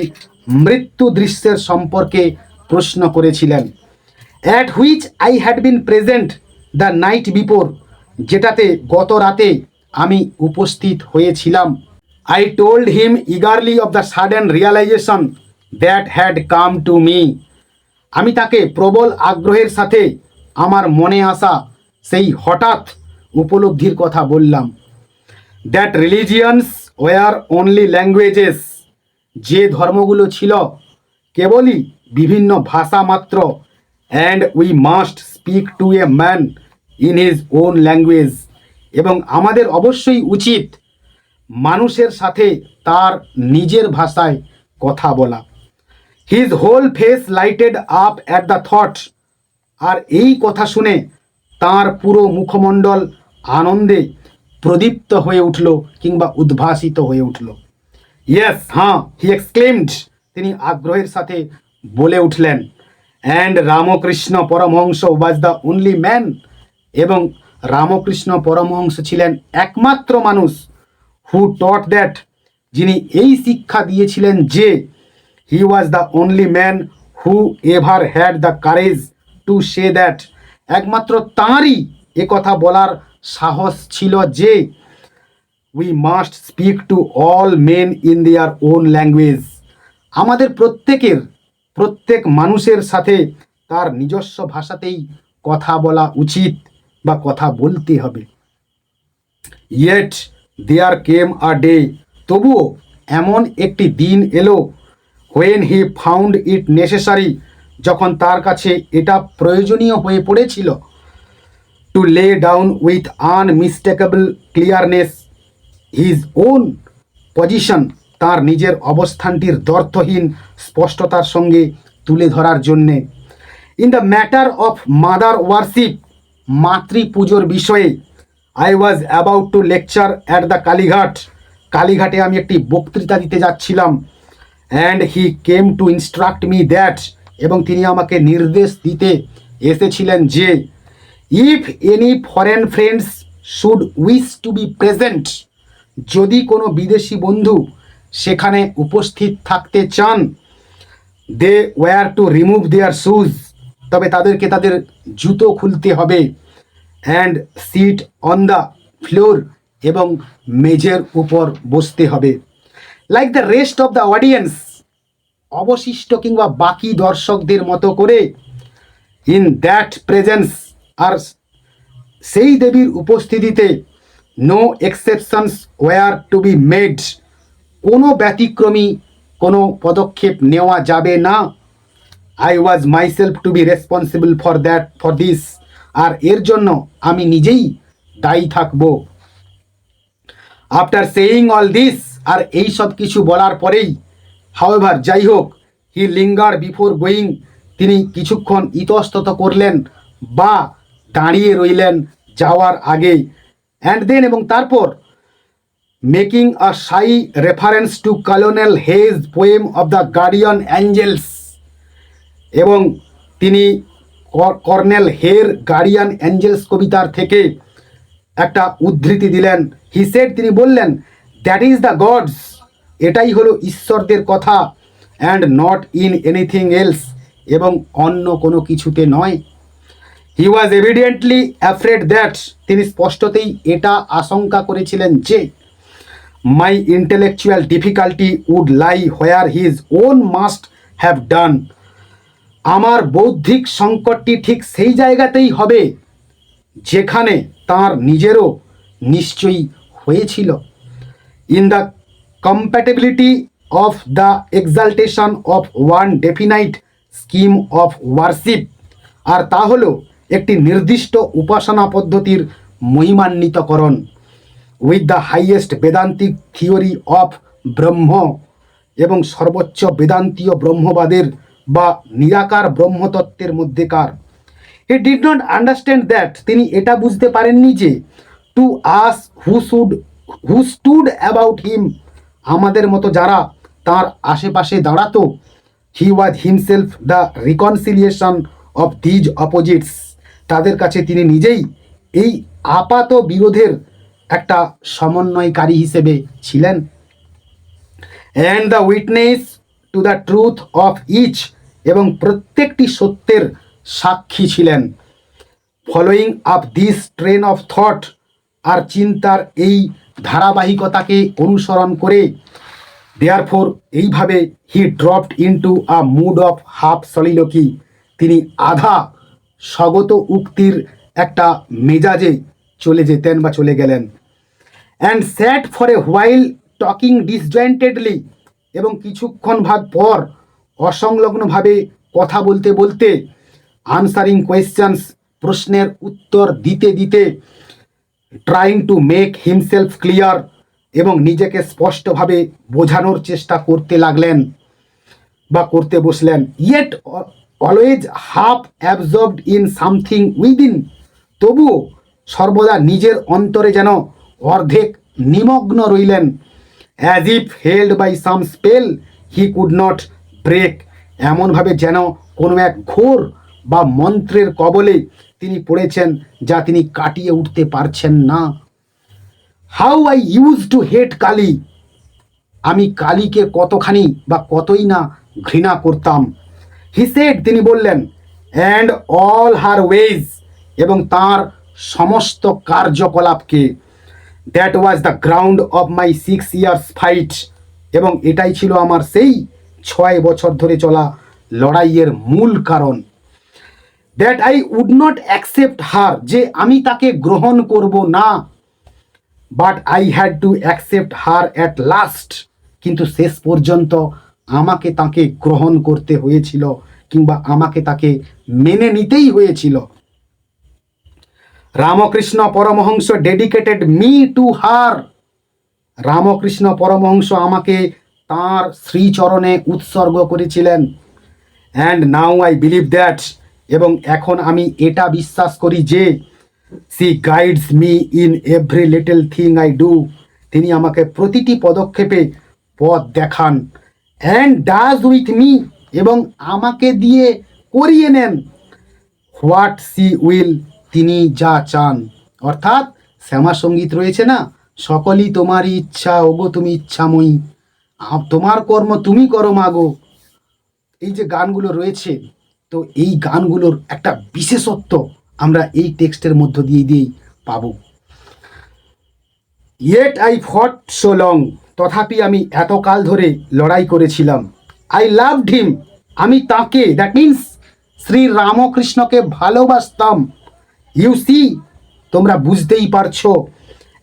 মৃত্যু দৃশ্যের সম্পর্কে প্রশ্ন করেছিলেন। At which I had been present the night before, যেটাতে গত রাতে আমি উপস্থিত হয়েছিলাম। I told him eagerly of the sudden realisation that had come to me, আমি তাকে প্রবল আগ্রহের সাথে আমার মনে আসা সেই হঠাৎ উপলব্ধির কথা বললাম। দ্যাট রিলিজিয়ানস ওয়ার অনলি ল্যাঙ্গুয়েজেস, যে ধর্মগুলো ছিল কেবলই বিভিন্ন ভাষা মাত্র, and we must speak two a man in his own language, এবং আমাদের অবশ্যই উচিত মানুষের সাথে তার নিজের ভাষায় কথা বলা। His whole face lighted up at the thought, আর এই কথা শুনে তার পুরো মুখমণ্ডল আনন্দে প্রদীপ্ত হয়ে উঠল কিংবা উদ্ভাসিত হয়ে উঠল। ইয়েস, হ্যাঁ, হি এক্সক্লেমড, তিনি আগ্রহের সাথে বলে উঠলেন। And Ramakrishna Paramahamsa was the only man, এবং রামকৃষ্ণ পরমহংস ছিলেন একমাত্র মানুষ, হু টট দ্যাট, যিনি এই শিক্ষা দিয়েছিলেন যে, he was the only man who ever had the courage to say that, একমাত্র তাঁরই কথা বলার সাহস ছিল যে, we must speak to all men in their own language, আমাদের প্রত্যেক মানুষের সাথে তার নিজস্ব ভাষাতেই কথা বলা উচিত বা কথা বলতে হবে। Yet there came a day, তবুও এমন একটি দিন এলো, when he found it necessary, যখন তার কাছে এটা প্রয়োজনীয় হয়ে পড়েছিল, to lay down with unmistakable clearness his own position, তার নিজের অবস্থানটির দ্ব্যর্থহীন স্পষ্টতার সঙ্গে তুলে ধরার জন্যে। In the matter of mother worship, মাতৃপুজোর বিষয়ে, I was about to lecture at the কালীঘাটে আমি একটি বক্তৃতা দিতে যাচ্ছিলাম। And he came to instruct me that, এবং তিনি আমাকে নির্দেশ দিতে এসেছিলেন যে, if any foreign friends should wish to be present, যদি কোনো বিদেশি বন্ধু সেখানে উপস্থিত থাকতে চান, they were to remove their shoes, তবে তাদেরকে তাদের জুতো খুলতে হবে, and sit on the floor, এবং মেঝের উপর বসতে হবে। Like the rest of the audience, অবশিষ্ট কিংবা বাকি দর্শকদের মতো করে, ইন দ্যাট প্রেজেন্স, আর সেই দেবীর উপস্থিতিতে, no exceptions were to be made, কোনো ব্যতিক্রমী কোনো পদক্ষেপ নেওয়া যাবে না। I was myself to be responsible for this, আর এর জন্য আমি নিজেই দায়ী থাকবো। আফটার সেইং অল দিস, আর এই সব কিছু বলার পরেই, হাওয়েভার যাই হোক, হি লিঙ্গার বিফোর গোয়িং, তিনি কিছুক্ষণ ইতস্তত করলেন বা দাঁড়িয়ে রইলেন যাওয়ার আগে। অ্যান্ড দেন, এবং তারপর, making a shy reference to colonel Hay's poem of the guardian angels, এবং তিনি কর্নেল হের গার্ডিয়ান অ্যাঞ্জেলস কবিতার থেকে একটা উদ্ধৃতি দিলেন। হি সেড, তিনি বললেন, দ্যাট ইজ দ্য গডস, এটাই হলো ঈশ্বরদের কথা, and not in anything else, এবং অন্য কোনো কিছুতে নয়। He was evidently afraid that, তিনি স্পষ্টতেই এটা আশঙ্কা করেছিলেন যে my intellectual difficulty would lie where his own must have done, আমার বৌদ্ধিক সংকটটি ঠিক সেই জায়গাতেই হবে যেখানে তার নিজেরও নিশ্চয়ই হয়েছিল। In the compatibility of the exaltation of one definite scheme of worship, আর তা হলো একটি নির্দিষ্ট উপাসনা পদ্ধতির মহিমান্বিতকরণ, with the highest Vedantic theory of Brahman, এবং সর্বোচ্চ বেদান্তীয় ব্রহ্মবাদের বা নিরাকার ব্রহ্মতত্ত্বের মধ্যেকার। He did not understand that, তিনি এটা বুঝতে পারেননি যে to us who stood about him, আমাদের মতো যারা তার আশেপাশে দাঁড়াতো, he was himself the reconciliation of these opposites, তাদের কাছে তিনি নিজেই এই আপাত বিরোধের একটা সমন্বয়কারী হিসেবে ছিলেন। And the witness to the truth of each, এবং প্রত্যেকটি সত্যের সাক্ষী ছিলেন। Following up this train of thought, আর চিন্তার এই ধারাবাহিকতাকে অনুসরণ করে, দেয়ারফোর, এইভাবে he dropped into a mood of half soliloquy, তিনি আধা স্বগত উক্তির একটা মেজাজে চলে যেতেন বা চলে গেলেন। And sat for a while talking disjointedly, এবং কিছুক্ষণ পর অসংলগ্নভাবে কথা বলতে বলতে, আনসারিং কোয়েশ্চেন্স, প্রশ্নের উত্তর দিতে দিতে, trying to make himself clear, এবং নিজেকে স্পষ্টভাবে বোঝানোর চেষ্টা করতে লাগলেন বা করতে বসলেন। Yet always half absorbed in something within, তবুও সর্বদা নিজের অন্তরে যেন অর্ধেক নিমগ্ন রইলেন। As if held by some spell he could not break, এমনভাবে যেন কোনো এক ঘোর বা মন্ত্রের কবলে তিনি পড়েছেন যা তিনি কাটিয়ে উঠতে পারছেন না। হাউ আই ইউজ টু হেট কালী, আমি কালীকে কতখানি বা কতই না ঘৃণা করতাম। হি সেড, তিনি বললেন, অ্যান্ড অল হার ওয়েজ, এবং তার সমস্ত কার্যকলাপকে। That was the ground of my 6 years fight, এবং এটাই ছিল আমার সেই 6 বছর ধরে চলা লড়াইয়ের মূল কারণ। That I would not accept her, যে আমি তাকে গ্রহণ করব না। But I had to accept her at last, কিন্তু শেষ পর্যন্ত আমাকে তাকে গ্রহণ করতে হয়েছিল, কিংবা আমাকে তাকে মেনে নিতেই হয়েছিল। Ramakrishna Paramahamsa dedicated me to her, Ramakrishna Paramahamsa আমাকে তাঁর শ্রীচরণে উৎসর্গ করেছিলেন। And now I believe that, এবং এখন আমি এটা বিশ্বাস করি যে she guides me in every little thing I do, তিনি আমাকে প্রতিটি পদক্ষেপে পথ দেখান। অ্যান্ড ডাজ উইথ মি, এবং আমাকে দিয়ে করিয়ে নেন হোয়াট সি উইল, তিনি যা চান। অর্থাৎ শ্যামা সঙ্গীত রয়েছে না, সকলই তোমারই ইচ্ছা, ওগো তুমি ইচ্ছাময়ী, তোমার কর্ম তুমি করো মাগো, এই যে গানগুলো রয়েছে, তো এই গানগুলোর একটা বিশেষত্ব আমরা এই টেক্সটের মধ্য দিয়েই পাবো। ইয়েট আই ফট সো লং, তথাপি আমি এতকাল ধরে লড়াই করেছিলাম। আই লাভড হিম, আমি তাকে, দ্যাট মিন্স শ্রী রামকৃষ্ণকে ভালোবাসতাম। ইউ সি, তোমরা বুঝতেই পারছো।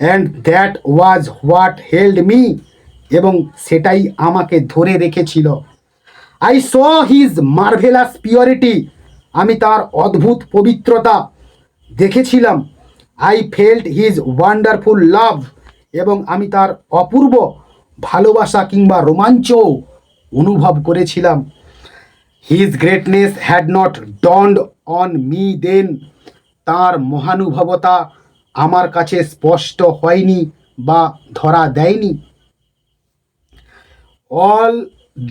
And that was what held me, এবং সেটাই আমাকে ধরে রেখেছিল। I saw his marvellous purity, আমি তার অদ্ভুত পবিত্রতা দেখেছিলাম। I felt his wonderful love, এবং আমি তার অপূর্ব ভালোবাসা কিংবা রোমাঞ্চ অনুভব করেছিলাম। His greatness had not dawned on me then, তার মহানুভবতা আমার কাছে স্পষ্ট হয়নি বা ধরা দেয়নি। অল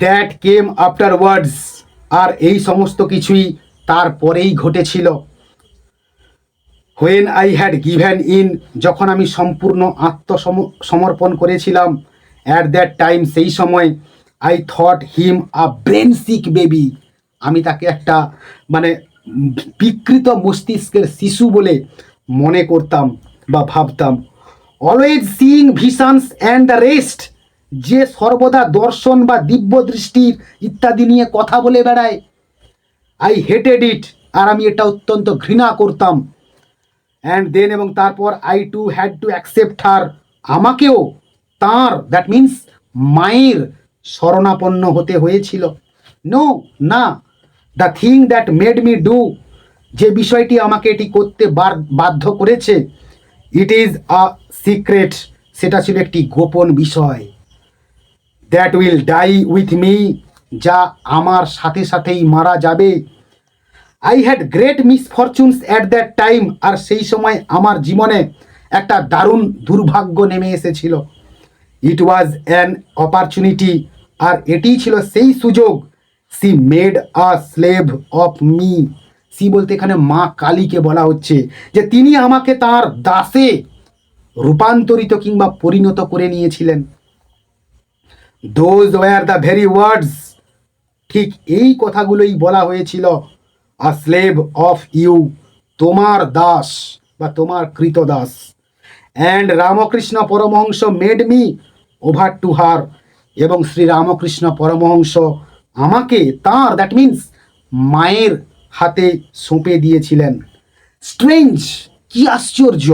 দ্যাট কেম আফটারওয়ার্ডস, আর এই সমস্ত কিছুই তারপরেই ঘটেছিল। When I had given in, যখন আমি সম্পূর্ণ আত্মসমর্পণ করেছিলাম। অ্যাট দ্যাট টাইম, সেই সময় I thought him a brain sick baby, আমি তাকে একটা মানে বিকৃত মস্তিষ্কের শিশু বলে মনে করতাম বা ভাবতাম। Always seeing visions and the rest, যে সর্বদা দর্শন বা দিব্য দৃষ্টির ইত্যাদি নিয়ে কথা বলে বেড়ায়। আই হেটেড ইট, আর আমি এটা অত্যন্ত ঘৃণা করতাম। অ্যান্ড দেন, এবং তারপর I too had to accept her, আমাকেও তার, দ্যাট মিন্স মায়ের শরণাপন্ন হতে হয়েছিল। নো, না, the thing that made me do, যে বিষয়টি আমাকে এটি করতে বাধ্য করেছে, ইট ইজ আ সিক্রেট, সেটা ছিল একটি গোপন বিষয়। That will die with me, যা আমার সাথে সাথেই মারা যাবে। I had great misfortunes at that time, আর সেই সময় আমার জীবনে একটা দারুণ দুর্ভাগ্য নেমে এসেছিল। ইট ওয়াজ অ্যান অপরচুনিটি, আর এটি ছিল সেই সুযোগ। She made a slave of me, she বলতে এখানে মা কালীকে বলা হচ্ছে, যে তিনি আমাকে তার দাসে রূপান্তরিত কিংবা পরিণত করে নিয়েছিলেন। দোজ ওয়ার দ্য ভেরি ওয়ার্ডস, ঠিক এই কথাগুলোই বলা হয়েছিল। আ স্লেভ অফ ইউ, তোমার দাস বা তোমার কৃতদাস। And Ramakrishna Paramahansa made me over to her, এবং শ্রী রামকৃষ্ণ পরমহংস আমাকে তাঁর, দ্যাট মিন্স মায়ের হাতে সঁপে দিয়েছিলেন। স্ট্রেঞ্জ, কি আশ্চর্য।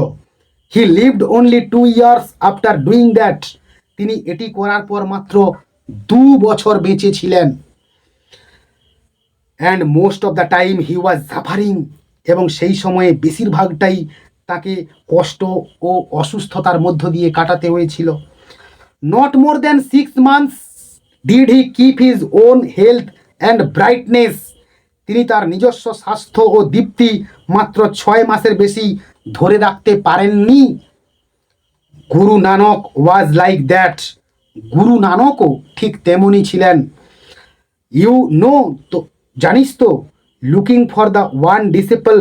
He lived only 2 years after doing that, তিনি এটি করার পর মাত্র 2 বছর বেঁচে ছিলেন। And most of the time he was suffering, এবং সেই সময়ে বেশিরভাগটাই তাকে কষ্ট ও অসুস্থতার মধ্য দিয়ে কাটাতে হয়েছিল। Not more than 6 months did he keep his own health and brightness, তিনি তার নিজস্ব স্বাস্থ্য ও দীপ্তি মাত্র 6 মাসের বেশি ধরে রাখতে পারেননি। Guru Nanak was like that, গুরু নানকও ঠিক তেমনই ছিলেন। ইউ নো, তো জানিস তো, looking for the one disciple,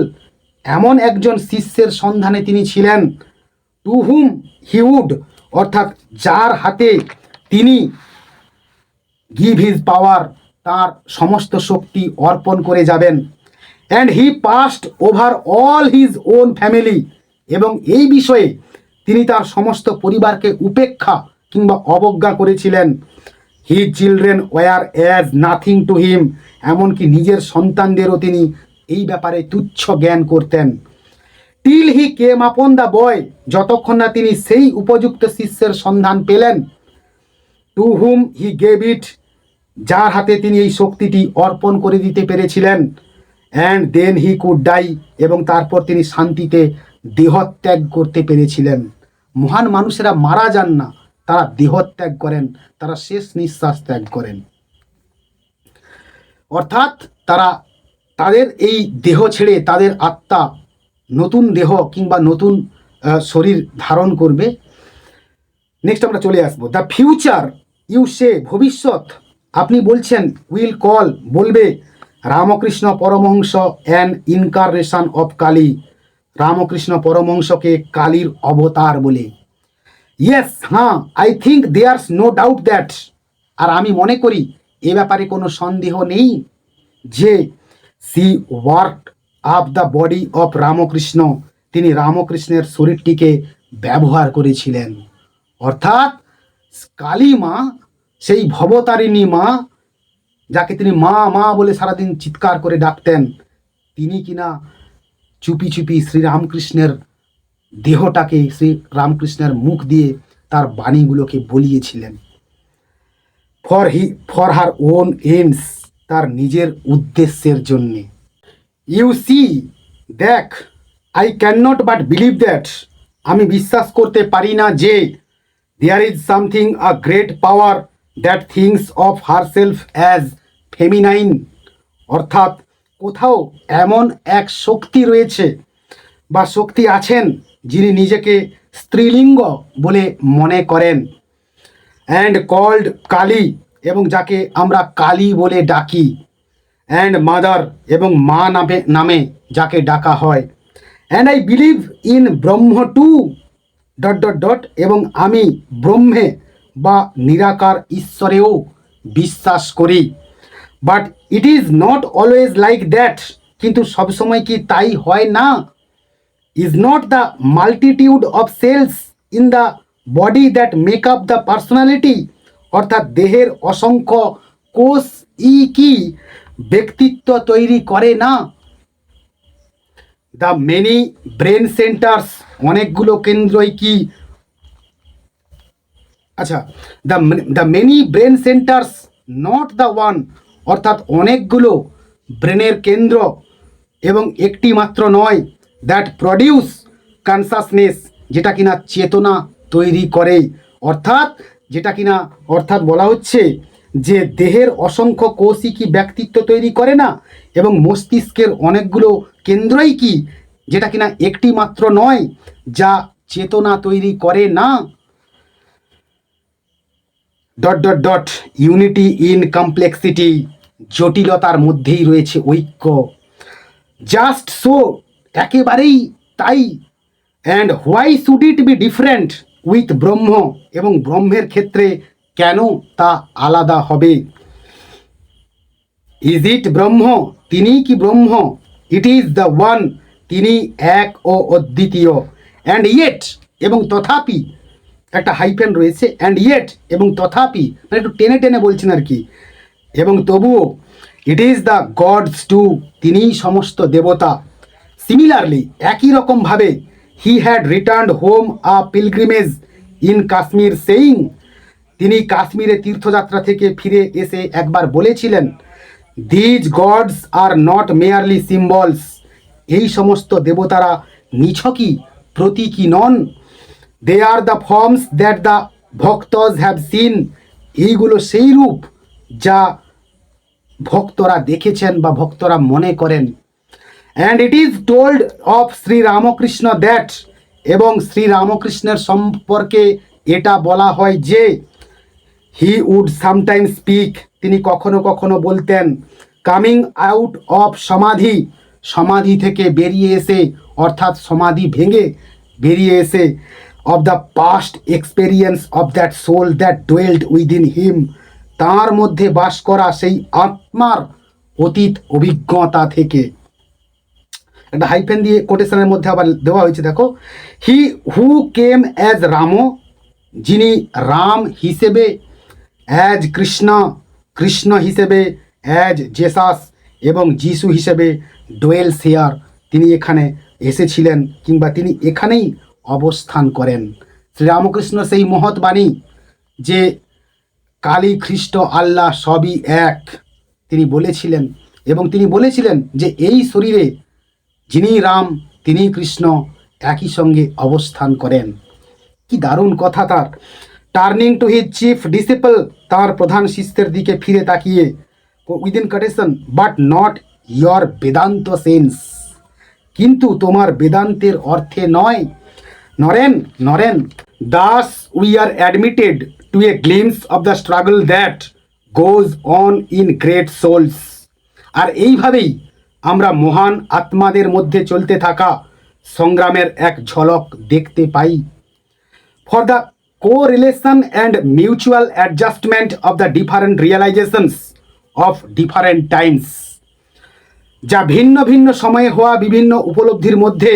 এমন একজন শিষ্যের সন্ধানে তিনি ছিলেন। টু হুম হি উড, অর্থাৎ যার হাতে তিনি গিভ হিজ পাওয়ার, তার সমস্ত শক্তি অর্পণ করে যাবেন। And he past over all his own family, এবং এই বিষয়ে তিনি তার সমস্ত পরিবারকে উপেক্ষা কিংবা অবজ্ঞা করেছিলেন। His children were as nothing to him, এমনকি নিজের সন্তানদেরও তিনি এই ব্যাপারে তুচ্ছ জ্ঞান করতেন। Till he came upon the boy, যতক্ষণ না তিনি সেই উপযুক্ত শিষ্যের সন্ধান পেলেন। টু হুম হি গেভ ইট, যার হাতে তিনি এই শক্তিটি অর্পণ করে দিতে পেরেছিলেন। And then he could die, এবং তারপর তিনি শান্তিতে দেহত্যাগ করতে পেরেছিলেন। মহান মানুষেরা মারা যান না, তারা দেহত্যাগ করেন, তারা শেষ নিঃশ্বাস ত্যাগ করেন। অর্থাৎ তারা তাদের এই দেহ ছেড়ে তাদের আত্মা নতুন দেহ কিংবা নতুন শরীর ধারণ করবে। নেক্সট আমরা চলে আসবো। দ্য ফিউচার ইউ সে, ভবিষ্যৎ আপনি বলছেন, উইল কল বলবে Ramakrishna Paramahansa an incarnation of Kali, Ramakrishna পরমহংসকে কালীর অবতার বলে। ইয়েস, হ্যাঁ, I think there's no doubt that, আর আমি মনে করি এ ব্যাপারে কোনো সন্দেহ নেই যে she work up the body of Ramakrishna, তিনি রামকৃষ্ণের শরীরটিকে ব্যবহার করেছিলেন। অর্থাৎ কালী মা, সেই ভবতারিণী মা, যাকে তিনি মা মা বলে সারাদিন চিৎকার করে ডাকতেন, তিনি কিনা চুপি চুপি শ্রীরামকৃষ্ণের দেহটাকে শ্রী রামকৃষ্ণের মুখ দিয়ে তার বাণীগুলোকে বলিয়েছিলেন। ফর হার ওন এন্ডস, তার নিজের উদ্দেশ্যের জন্যে। ইউ সি, দেখ, I can not but believe that, আমি বিশ্বাস করতে পারি না যে there is something a great power that thinks of herself as feminine, অর্থাৎ কোথাও এমন এক শক্তি রয়েছে বা শক্তি আছেন যিনি নিজেকে স্ত্রীলিঙ্গ বলে মনে করেন, অ্যান্ড কল্ড কালী, এবং যাকে আমরা কালী বলে ডাকি, অ্যান্ড মাদার, এবং মা নামে নামে যাকে ডাকা হয়, and I believe in Brahma too dot dot dot, এবং আমি ব্রহ্মে বা নিরাকার ঈশ্বরেও বিশ্বাস করি। But it is not always like that, কিন্তু সবসময় কি তাই হয় না? Is not the multitude of cells in the body that make up the personality, অর্থাৎ দেহের অসংখ্য কোষ কি ব্যক্তিত্ব তৈরি করে না? দ্য মেনি ব্রেন সেন্টার্স, অনেকগুলো কেন্দ্রই কি, আচ্ছা, the many brain centres not the one, অর্থাৎ অনেকগুলো ব্রেনের কেন্দ্র এবং একটি মাত্র নয়, দ্যাট প্রডিউস কনসাসনেস, যেটা কিনা চেতনা তৈরি করে, অর্থাৎ যেটা কিনা অর্থাৎ বলা হচ্ছে যে দেহের অসংখ্য কোষই কি ব্যক্তিত্ব তৈরি করে না, এবং মস্তিষ্কের অনেকগুলো কেন্দ্রই কি, যেটা কিনা একটি মাত্র নয়, যা চেতনা তৈরি করে না। Dot dot dot, unity in complexity, জটিলতার মধ্যেই রয়েছে ঐক্য। জাস্ট সো, একেবারেই তাই। And why should it be different with ব্রহ্ম, এবং ব্রহ্মের ক্ষেত্রে কেন তা আলাদা হবে? ইজ ইট ব্রহ্ম, তিনিই কি ব্রহ্ম? ইট ইজ দ্য ওয়ান, তিনি এক ও অদ্বিতীয়। অ্যান্ড ইয়েট, এবং তথাপি, একটা হাইফেন রয়েছে, অ্যান্ড ইয়েট, এবং তথাপি, মানে একটু টেনে টেনে বলছেন আর কি, এবং তবুও, it is the gods too, তিনিই সমস্ত দেবতা। সিমিলারলি, একই রকমভাবে, he had returned home a pilgrimage in Kashmir saying, তিনি কাশ্মীরে তীর্থযাত্রা থেকে ফিরে এসে একবার বলেছিলেন, these gods are not merely symbols, এই সমস্ত দেবতারা নিছকই প্রতীকী নন, they are the forms that the bhaktas have seen, এইগুলো সেই রূপ যা ভক্তরা দেখেছেন বা ভক্তরা মনে করেন। And it is told of Shri Ramakrishna that, এবং শ্রী রামকৃষ্ণের সম্পর্কে এটা বলা হয় যে, হি উড সামটাইম স্পিক, তিনি কখনো কখনো বলতেন, কামিং আউট অফ সমাধি, সমাধি থেকে বেরিয়ে এসে, অর্থাৎ সমাধি ভেঙে বেরিয়ে এসে, of the past experience of that soul that dwelled within him, তাঁর মধ্যে বাস করা সেই আত্মার অতীত অভিজ্ঞতা থেকে। একটা হাইফেন দিয়ে কোটেশনের মধ্যে আবার দেওয়া হয়েছে, দেখো, হি হু কেম অ্যাজ রাম, যিনি রাম হিসেবে, অ্যাজ কৃষ্ণ, কৃষ্ণ হিসেবে, অ্যাজ জেসাস, এবং যিশু হিসেবে, ডোয়েলস হিয়ার, তিনি এখানে এসেছিলেন কিংবা তিনি এখানেই অবস্থান করেন। শ্রীরামকৃষ্ণ সেই মহৎ বাণী যে কালী, খ্রিস্ট, আল্লাহ সবই এক, তিনি বলেছিলেন, এবং তিনি বলেছিলেন যে এই শরীরে যিনি রাম তিনি কৃষ্ণ একই সঙ্গে অবস্থান করেন। কি দারুণ কথা তার। Turning to his chief disciple, তার প্রধান শিষ্যের দিকে ফিরে তাকিয়ে, within quotation, but not your Vedanta sense, কিন্তু তোমার বেদান্তের অর্থে নয়, Naren Naren. Thus we are admitted to a glimpse of the struggle that goes on in great souls, আর এইভাবেই আমরা মহান আত্মাদের মধ্যে চলতে থাকা সংগ্রামের এক ঝলক দেখতে পাই। For the co-relation and mutual adjustment of the different realizations of different times, যা ভিন্ন ভিন্ন সময়ে হওয়া বিভিন্ন উপলব্ধির মধ্যে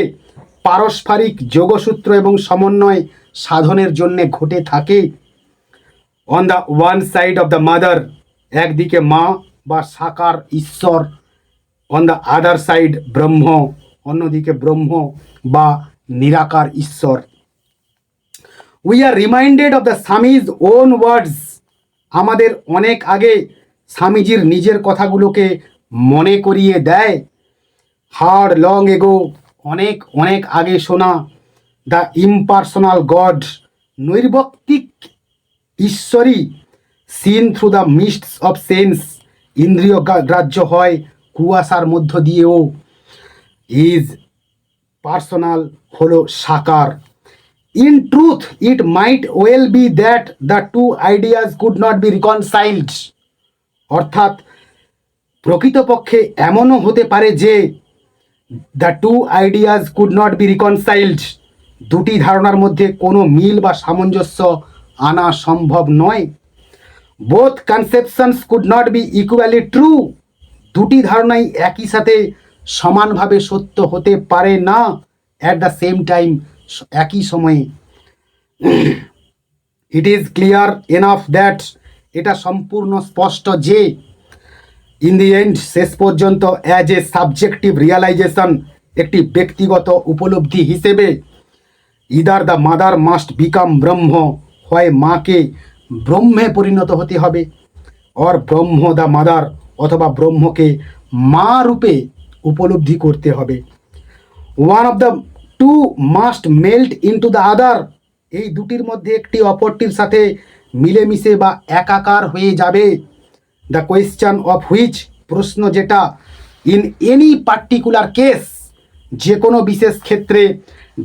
পারস্পরিক যোগসূত্র এবং সমন্বয় সাধনের জন্য ঘটে থাকে। On the one side of the mother, একদিকে মা বা সাকার ঈশ্বর, অন দ্য আদার সাইড ব্রহ্ম, অন্যদিকে ব্রহ্ম বা নিরাকার ঈশ্বর। We are reminded of the Swami's own words আমাদের অনেক আগে স্বামীজির নিজের কথাগুলোকে মনে করিয়ে দেয়। হার্ড লং এগো, অনেক অনেক আগে শোনা, দ্য ইম্পার্সোনাল গড, নৈর্ব্যক্তিক ঈশ্বরী seen through the mists of sense, ইন্দ্রিয় গ্রাহ্য হয় কুয়াশার মধ্য দিয়েও, ইজ পার্সোনাল হলো সাকার। In truth it might well be that the two ideas could not be reconciled, অর্থাৎ প্রকৃতপক্ষে এমনও হতে পারে যে the two ideas could not be reconciled, দুটি ধারণার মধ্যে কোনো মিল বা সামঞ্জস্য আনা সম্ভব নয়। Both conceptions could not be equally true, দুটি ধারণাই একই সাথে সমানভাবে সত্য হতে পারে না, অ্যাট দ্য সেম টাইম, একই সময়ে। It is clear enough that, এটা সম্পূর্ণ স্পষ্ট যে ইন দি এন্ড, শেষ পর্যন্ত, অ্যাজ এ সাবজেক্টিভ রিয়ালাইজেশন, একটি ব্যক্তিগত উপলব্ধি হিসেবে, either the mother must become ব্রহ্ম, হয় মাকে ব্রহ্মে পরিণত হতে হবে, অর ব্রহ্ম দ্য মাদার, অথবা ব্রহ্মকে মা রূপে উপলব্ধি করতে হবে। One of the two must melt into the other, এই দুটির মধ্যে একটি অপরটির সাথে মিলেমিশে বা একাকার হয়ে যাবে। দ্য কোয়েশ্চন অফ হুইচ, প্রশ্ন যেটা, ইন এনি পার্টিকুলার কেস, যে কোনো বিশেষ ক্ষেত্রে,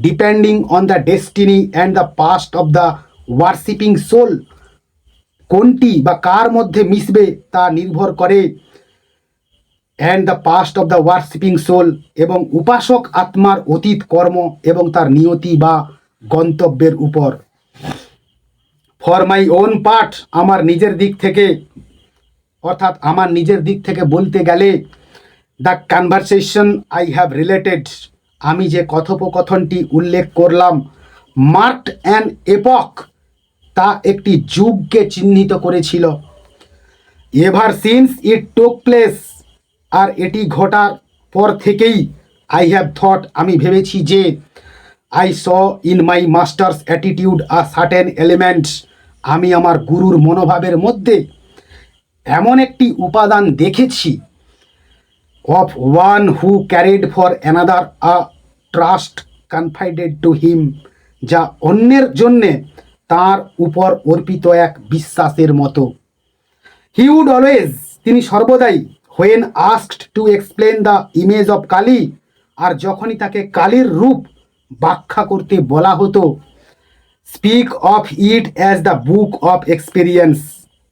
depending on the destiny and the past of the worshipping soul, কোনটি বা কার মধ্যে মিশবে তা নির্ভর করে, and the past of the worshipping soul, এবং উপাসক আত্মার অতীত কর্ম এবং তার নিয়তি বা গন্তব্যের উপর। ফর মাই ওন পার্ট, আমার নিজের দিক থেকে, অর্থাৎ আমার নিজের দিক থেকে বলতে গেলে, the conversation I have related, আমি যে কথোপকথনটি উল্লেখ করলাম, মার্কড অ্যান এপক, তা একটি যুগকে চিহ্নিত করেছিল। এভার সিন্স ইট টোক প্লেস, আর এটি ঘটার পর থেকেই, আই হ্যাভ থট, আমি ভেবেছি যে, I saw in my master's attitude a certain elements, আমি আমার গুরুর মনোভাবের মধ্যে এমন একটি উপাদান দেখেছি, of one who carried for another a trust confided to him, যা অন্যের জন্যে তার উপর অর্পিত এক বিশ্বাসের মতো। হি উড অলওয়েজ, তিনি সর্বদাই, when asked to explain the image of Kali, আর যখনই তাকে কালীর রূপ ব্যাখ্যা করতে বলা হতো, speak of it as the book of experience,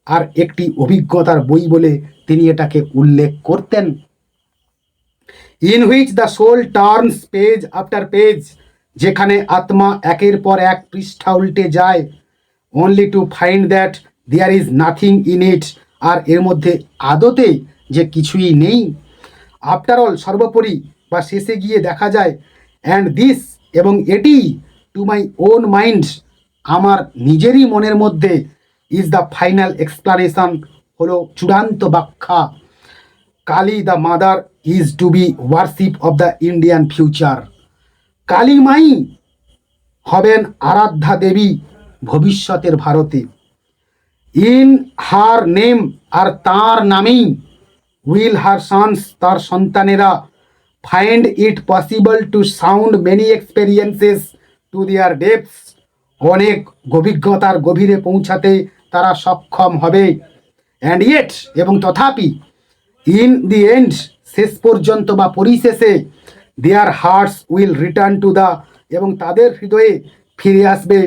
আর একটি অভিজ্ঞতার বই বলে তিনি এটাকে উল্লেখ করতেন। In which the soul turns page after page, যেখানে আত্মা একের পর এক পৃষ্ঠা উল্টে যায়, only to find that there is nothing in it, আর এর মধ্যে আদতে যে কিছুই নেই। আফটার অল, সর্বোপরি বা শেষে গিয়ে দেখা যায়, অ্যান্ড দিস, এবং এটি, টু মাই ওন মাইন্ড, আমার নিজেরই মনের মধ্যে, ইজ দ্য ফাইনাল এক্সপ্লানেশন, হলো চূড়ান্ত ব্যাখ্যা। Kali the mother is to be worship of the Indian future, Kali মাই হবেন আরাধ্যা দেবী ভবিষ্যতের ভারতে। ইন হার নেম, আর তাঁর নামেই, উইল হার সন্স, তার সন্তানেরা, find it possible to sound many experiences to their depths, অনেক অভিজ্ঞতার গভীরে পৌঁছাতে তারা সক্ষম হবে। অ্যান্ড ইয়েট, এবং তথাপি, ইন দি এন্ড, শেষ পর্যন্ত বা পরিশেষে, their hearts will return to the, এবং তাদের হৃদয়ে ফিরে আসবে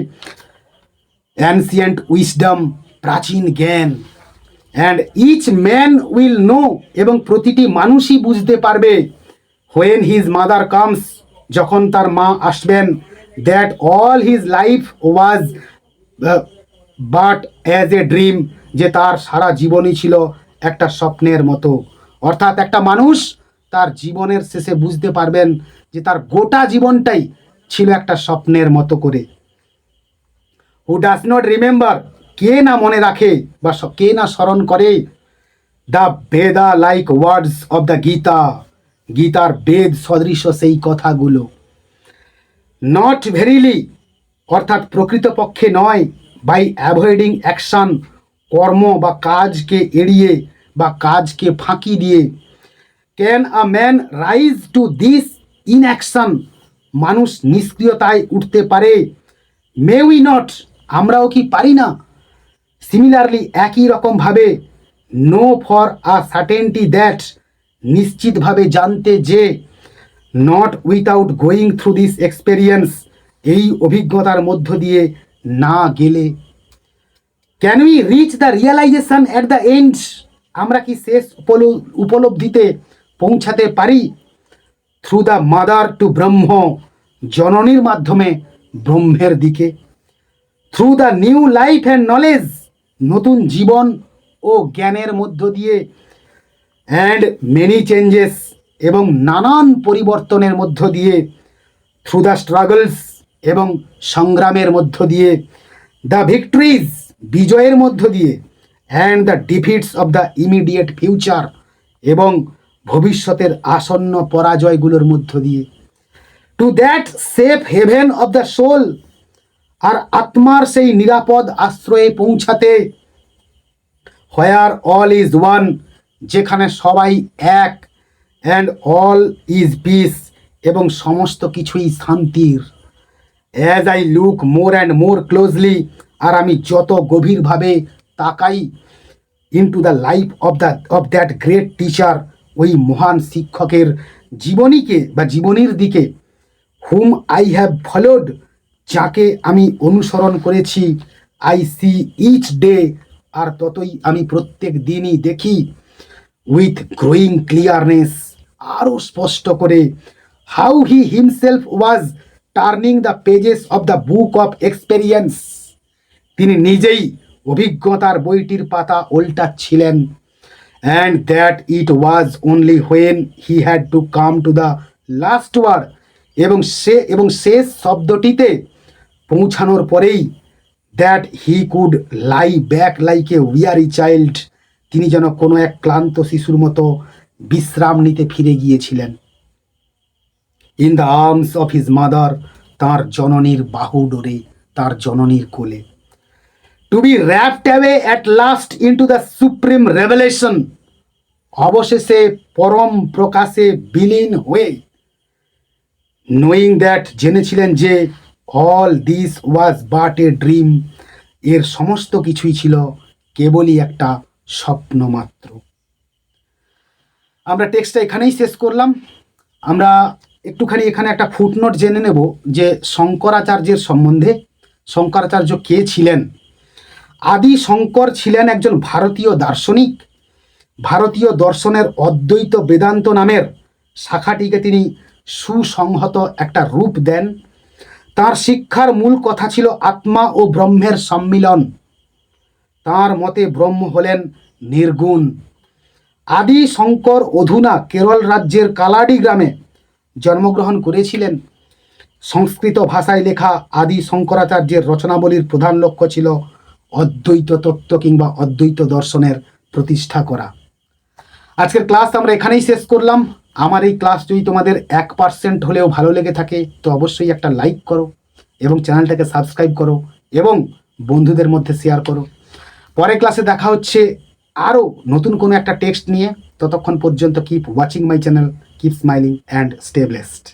অ্যানসিয়েন্ট উইসডম, প্রাচীন জ্ঞান। And each man will know, এবং প্রতিটি মানুষই বুঝতে পারবে, হোয়েন হিজ মাদার কামস, যখন তার মা আসবেন, that all his life was but as a dream, যে তার সারা জীবনই ছিল একটা স্বপ্নের মতো। অর্থাৎ একটা মানুষ তার জীবনের শেষে বুঝতে পারবেন যে তার গোটা জীবনটাই ছিল একটা স্বপ্নের মতো করে। হু ডাজ নট রিমেম্বার, কে না মনে রাখে বা কে না স্মরণ করে, the Vedha like words of the Gita, গীতার বেদ সদৃশ সেই কথাগুলো। নট ভেরিলি, অর্থাৎ প্রকৃতপক্ষে নয়, বাই অ্যাভয়েডিং অ্যাকশন, কর্ম বা কাজকে এড়িয়ে বা কাজকে ফাঁকি দিয়ে? Can a man rise to this inaction? মানুষ নিষ্ক্রিয়তায় উঠতে পারে? May we not? আমরাও কি পারি না? সিমিলারলি একই রকমভাবে know for a certainty that, নিশ্চিতভাবে জানতে যে, not without going through this experience, এই অভিজ্ঞতার মধ্য দিয়ে না গেলে। Can we reach the realisation at the end? আমরা কি শেষ উপলব্ধিতে পৌঁছাতে পারি? থ্রু দ্য মাদার টু ব্রহ্ম, জননীর মাধ্যমে ব্রহ্মের দিকে। Through the new life and knowledge, নতুন জীবন ও জ্ঞানের মধ্য দিয়ে। অ্যান্ড মেনি চেঞ্জেস, এবং নানান পরিবর্তনের মধ্য দিয়ে। থ্রু দ্য স্ট্রাগলস, এবং সংগ্রামের মধ্য দিয়ে। দ্য ভিক্টরিজ, বিজয়ের মধ্য দিয়ে। And the defeats of the immediate future, এবং ভবিষ্যতের আসন্ন পরাজয়গুলোর মধ্য দিয়ে। To that safe haven of the soul, আর আত্মার সেই নিরাপদ আশ্রয়ে পৌঁছাতে। হোয়ার অল ইজ ওয়ান, যেখানে সবাই এক। অ্যান্ড অল ইজ পিস, এবং সমস্ত কিছুই শান্তির। As I look more and more closely, আর আমি যত গভীরভাবে তাকাই into the life of that great teacher, ওই মহান শিক্ষকের জীবনীকে বা জীবনীর দিকে। হুম আই হ্যাভ ফলোড, যাকে আমি অনুসরণ করেছি। আই সি ইচ ডে, আর ততই আমি প্রত্যেক দিনই দেখি। উইথ গ্রোয়িং ক্লিয়ারনেস, আরও স্পষ্ট করে। How he himself was turning the pages of the book of experience, তিনি নিজেই অভিজ্ঞতার বইটির পাতা উল্টাচ্ছিলেন। And that it was only when he had to come to the last word, এবং শেষ শব্দটিতে পৌঁছানোর পরেই that he could lie back like a weary child, তিনি যেন কোনো এক ক্লান্ত শিশুর মতো বিশ্রাম নিতে ফিরে গিয়েছিলেন। In the arms of his mother, তাঁর জননীর বাহু ডোরে, তাঁর জননীর কোলে। To be wrapped away at last into the supreme revelation, অবশেষে পরম প্রকাশে বিলীন হয়ে। নোয়িং দ্যাট, জেনেছিলেন যে, all this was but a dream, এর সমস্ত কিছুই ছিল কেবলই একটা স্বপ্ন মাত্র। আমরা টেক্সটটা এখানেই শেষ করলাম। আমরা একটুখানি এখানে একটা ফুটনোট জেনে নেব যে শঙ্করাচার্যের সম্বন্ধে। শঙ্করাচার্য কে ছিলেন? আদি শঙ্কর ছিলেন একজন ভারতীয় দার্শনিক। ভারতীয় দর্শনের অদ্বৈত বেদান্ত নামের শাখাটিকে তিনি সুসংহত একটা রূপ দেন। তার শিক্ষার মূল কথা ছিল আত্মা ও ব্রহ্মের সম্মিলন। তার মতে ব্রহ্ম হলেন নির্গুণ। আদি শঙ্কর অধুনা কেরল রাজ্যের কালাডি গ্রামে জন্মগ্রহণ করেছিলেন। সংস্কৃত ভাষায় লেখা আদি শঙ্করাচার্যের রচনাবলীর প্রধান লক্ষ্য ছিল অদ্বৈত তত্ত্ব কিংবা অদ্বৈত দর্শনের প্রতিষ্ঠা করা। আজকের ক্লাস আমরা এখানেই শেষ করলাম। আমার এই ক্লাস যদি তোমাদের 1% হলেও ভালো লেগে থাকে তো অবশ্যই একটা লাইক করো এবং চ্যানেলটাকে সাবস্ক্রাইব করো এবং বন্ধুদের মধ্যে শেয়ার করো। পরের ক্লাসে দেখা হচ্ছে আরও নতুন কোনো একটা টেক্সট নিয়ে। ততক্ষণ পর্যন্ত keep watching my channel, keep smiling and stay blessed.